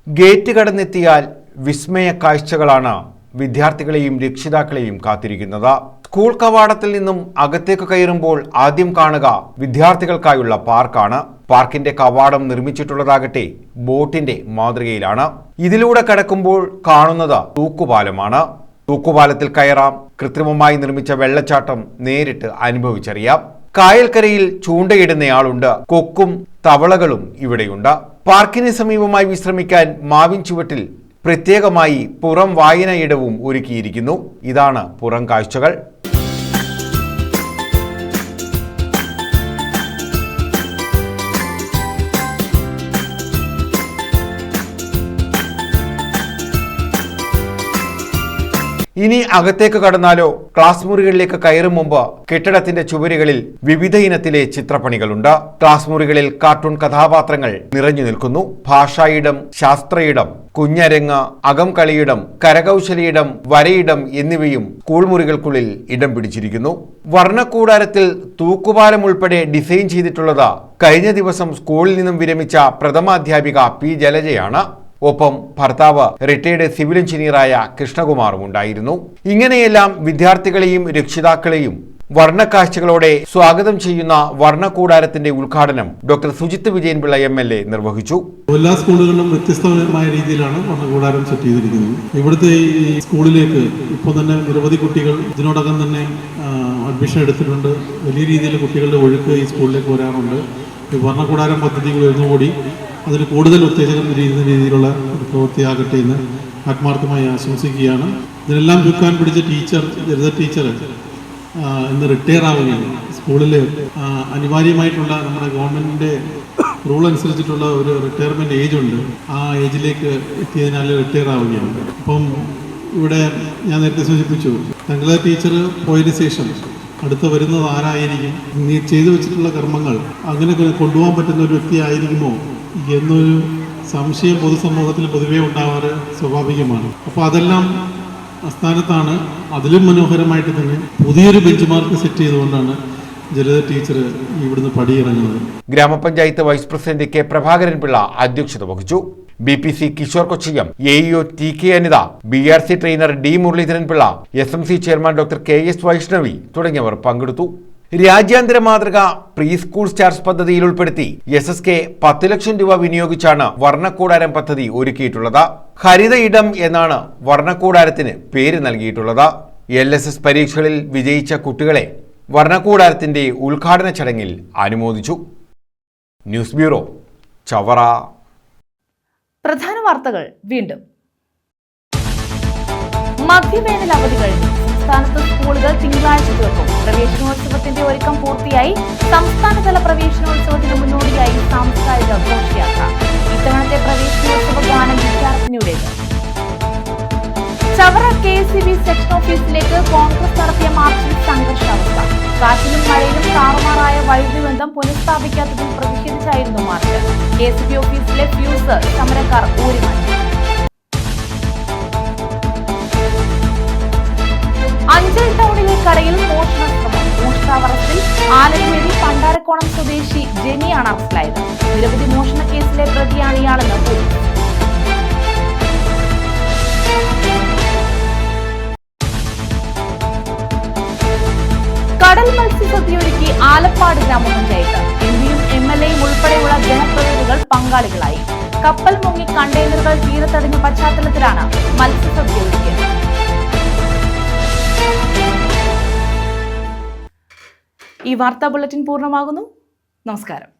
ഗേറ്റ് കടന്നെത്തിയാൽ വിസ്മയ കാഴ്ചകളാണ് വിദ്യാർത്ഥികളെയും രക്ഷിതാക്കളെയും കാത്തിരിക്കുന്നത്. സ്കൂൾ കവാടത്തിൽ നിന്നും അകത്തേക്ക് കയറുമ്പോൾ ആദ്യം കാണുക വിദ്യാർത്ഥികൾക്കായുള്ള പാർക്കാണ്. പാർക്കിന്റെ കവാടം നിർമ്മിച്ചിട്ടുള്ളതാകട്ടെ ബോട്ടിന്റെ മാതൃകയിലാണ്. ഇതിലൂടെ കടക്കുമ്പോൾ കാണുന്നത് തൂക്കുപാലമാണ്. തൂക്കുപാലത്തിൽ കയറാം. കൃത്രിമമായി നിർമ്മിച്ച വെള്ളച്ചാട്ടം നേരിട്ട് അനുഭവിച്ചറിയാം. കായൽക്കരയിൽ ചൂണ്ടയിടുന്നയാളുണ്ട്. കൊക്കും തവളകളും ഇവിടെയുണ്ട്. പാർക്കിന് സമീപമായി വിശ്രമിക്കാൻ മാവിൻ ചുവട്ടിൽ പ്രത്യേകമായി പുറം വായനയിടവും ഒരുക്കിയിരിക്കുന്നു. ഇതാണ് പുറം കാഴ്ചകൾ. ഇനി അകത്തേക്ക് കടന്നാലോ? ക്ലാസ് മുറികളിലേക്ക് കയറും മുമ്പ് കെട്ടിടത്തിന്റെ ചുവരുകളിൽ വിവിധ ഇനത്തിലെ ചിത്രപ്പണികളുണ്ട്. ക്ലാസ് മുറികളിൽ കാർട്ടൂൺ കഥാപാത്രങ്ങൾ നിറഞ്ഞു നിൽക്കുന്നു. ഭാഷായിടം, ശാസ്ത്രയിടം, കുഞ്ഞരങ്ങ്, അകംകളിയിടം, കരകൗശലിയിടം, വരയിടം എന്നിവയും സ്കൂൾ മുറികൾക്കുള്ളിൽ ഇടം പിടിച്ചിരിക്കുന്നു. വർണ്ണക്കൂടാരത്തിൽ തൂക്കുപാലം ഉൾപ്പെടെ ഡിസൈൻ ചെയ്തിട്ടുള്ളത് കഴിഞ്ഞ ദിവസം സ്കൂളിൽ നിന്നും വിരമിച്ച പ്രഥമാധ്യാപിക P. ജലജയാണ്. ഒപ്പം ഭർത്താവ് റിട്ടയർഡ് സിവിൽ എഞ്ചിനീയറായ കൃഷ്ണകുമാറും ഉണ്ടായിരുന്നു. ഇങ്ങനെയെല്ലാം വിദ്യാർത്ഥികളെയും രക്ഷിതാക്കളെയും വർണ്ണക്കാഴ്ചകളോടെ സ്വാഗതം ചെയ്യുന്ന വർണ്ണക്കൂടാരത്തിന്റെ ഉദ്ഘാടനം ഡോക്ടർ സുജിത്ത് വിജയൻപിള്ള MLA നിർവഹിച്ചു. എല്ലാ സ്കൂളുകളിലും വ്യത്യസ്തമായ രീതിയിലാണ് വർണ്ണക്കൂടാരം സെറ്റ് ചെയ്തിരിക്കുന്നത്. ഇവിടുത്തെ ഈ സ്കൂളിലേക്ക് ഇപ്പോൾ തന്നെ നിരവധി കുട്ടികൾ ഇതിനോടകം തന്നെ അഡ്മിഷൻ എടുത്തിട്ടുണ്ട്. വലിയ രീതിയിൽ കുട്ടികളുടെ ഒഴുക്ക് ഈ സ്കൂളിലേക്ക് വരാറുണ്ട്. ഈ വർണ്ണക്കൂടാരം പദ്ധതികൾ ഉയർന്നുകൂടി അതിന് കൂടുതൽ ഉത്തേജനം ചെയ്യുന്ന രീതിയിലുള്ള ഒരു പ്രവൃത്തിയാകട്ടെ എന്ന് ആത്മാർത്ഥമായി ആശംസിക്കുകയാണ്. ഇതിനെല്ലാം ചുക്കാൻ പിടിച്ച ജലജ ടീച്ചർ ഇന്ന് റിട്ടയർ ആവുകയാണ്. സ്കൂളിൽ അനിവാര്യമായിട്ടുള്ള നമ്മുടെ ഗവൺമെൻറ്റിൻ്റെ റൂൾ അനുസരിച്ചിട്ടുള്ള ഒരു റിട്ടയർമെൻറ്റ് ഏജ് ഉണ്ട്. ആ ഏജിലേക്ക് എത്തിയതിനാൽ റിട്ടയർ ആവുകയാണ്. അപ്പം ഇവിടെ ഞാൻ നേരത്തെ സൂചിപ്പിച്ചു, തങ്ങളെ ടീച്ചർ പോയതിനു ശേഷം അടുത്ത് വരുന്നത് ആരായിരിക്കും, നീ ചെയ്തു വെച്ചിട്ടുള്ള കർമ്മങ്ങൾ അങ്ങനെ കൊണ്ടുപോകാൻ പറ്റുന്ന ഒരു വ്യക്തിയായിരിക്കുമോ എന്നൊരു സംശയം പൊതുസമൂഹത്തിൽ പൊതുവേ ഉണ്ടാവാറ് സ്വാഭാവികമാണ്. അപ്പോൾ അതെല്ലാം അസ്ഥാനത്താണ്. അതിലും മനോഹരമായിട്ട് തന്നെ പുതിയൊരു ബെഞ്ച് മാർക്ക് സെറ്റ് ചെയ്തുകൊണ്ടാണ് ജലജ ടീച്ചർ ഇവിടുന്ന് പടിയിറങ്ങുന്നത്. ഗ്രാമപഞ്ചായത്ത് vice president K. Prabhakaran Pillai അധ്യക്ഷത വഹിച്ചു. BPC Kishore Kochiyam, AEO TK Anitha, BRC trainer D. Muraleedharan Pillai, SMC chairman doctor KS Vaishnavi തുടങ്ങിയവർ പങ്കെടുത്തു. രാജ്യാന്തര മാതൃക പ്രീ സ്കൂൾ സ്റ്റാർസ് പദ്ധതിയിൽ ഉൾപ്പെടുത്തി SSK 10 ലക്ഷം രൂപ വിനിയോഗിച്ചാണ് വർണ്ണക്കൂടാരം പദ്ധതി ഒരുക്കിയിട്ടുള്ളത്. ഹരിത ഇടം എന്നാണ് വർണ്ണക്കൂടാരത്തിന് പേര് നൽകിയിട്ടുള്ളത്. LSS പരീക്ഷകളിൽ വിജയിച്ച കുട്ടികളെ വർണ്ണക്കൂടാരത്തിന്റെ ഉദ്ഘാടന ചടങ്ങിൽ അനുമോദിച്ചു. News bureau, Chavara. പ്രധാന വാർത്തകൾ വീണ്ടും. മധ്യവേനൽ അവധി കഴിഞ്ഞു. സംസ്ഥാനത്ത് സ്കൂളുകൾ തിങ്കളാഴ്ച തുറക്കും. പ്രവേശനോത്സവത്തിന്റെ ഒരുക്കം പൂർത്തിയായി. സംസ്ഥാനതല പ്രവേശനോത്സവത്തിന് മുന്നോടിയായി സാംസ്കാരിക ഘോഷയാത്ര. ഇത്തവണത്തെ പ്രവേശനോത്സവ ഗാനം വിദ്യാർത്ഥിനിയുടേത്. ചവറ KSEB സെക്ഷൻ ഓഫീസിലേക്ക് കോൺഗ്രസ് നടത്തിയ മാർച്ചിൽ സംഘർഷാവസ്ഥ. കാറ്റിലും മഴയിലും താറുമാറായ വൈദ്യുതി ബന്ധം പുനഃസ്ഥാപിക്കാത്തതിൽ പ്രതിഷേധിച്ചായിരുന്നു മാർച്ച്. KSEB ഓഫീസിലെ ഫ്യൂസ് സമരക്കാർ ഊരിമാറ്റി. അഞ്ചൽ ടൗണിലെ കടയിൽ മോഷണ ശ്രമം. മോഷ്ടാവറസ്റ്റിൽ ആലഞ്ചേരി പണ്ടാരക്കോണം സ്വദേശി ജെനിയാണ് അറസ്റ്റിലായത്. നിരവധി മോഷണ കേസിലെ പ്രതിയാണ് ഇയാളെന്ന് പോലീസ്. കടൽ മത്സ്യസദ്യയൊരുക്കി ആലപ്പാട് ഗ്രാമപഞ്ചായത്ത്. MPയും MLAയും ഉൾപ്പെടെയുള്ള ജനപ്രതിനിധികൾ പങ്കാളികളായി. കപ്പൽ മുങ്ങി കണ്ടെയ്നറുകൾ തീരത്തടിഞ്ഞ പശ്ചാത്തലത്തിലാണ് മത്സ്യസദ്യ ഒരുക്കിയത്. ഈ വാർത്താ ബുള്ളറ്റിൻ പൂർണ്ണമാകുന്നു. നമസ്കാരം.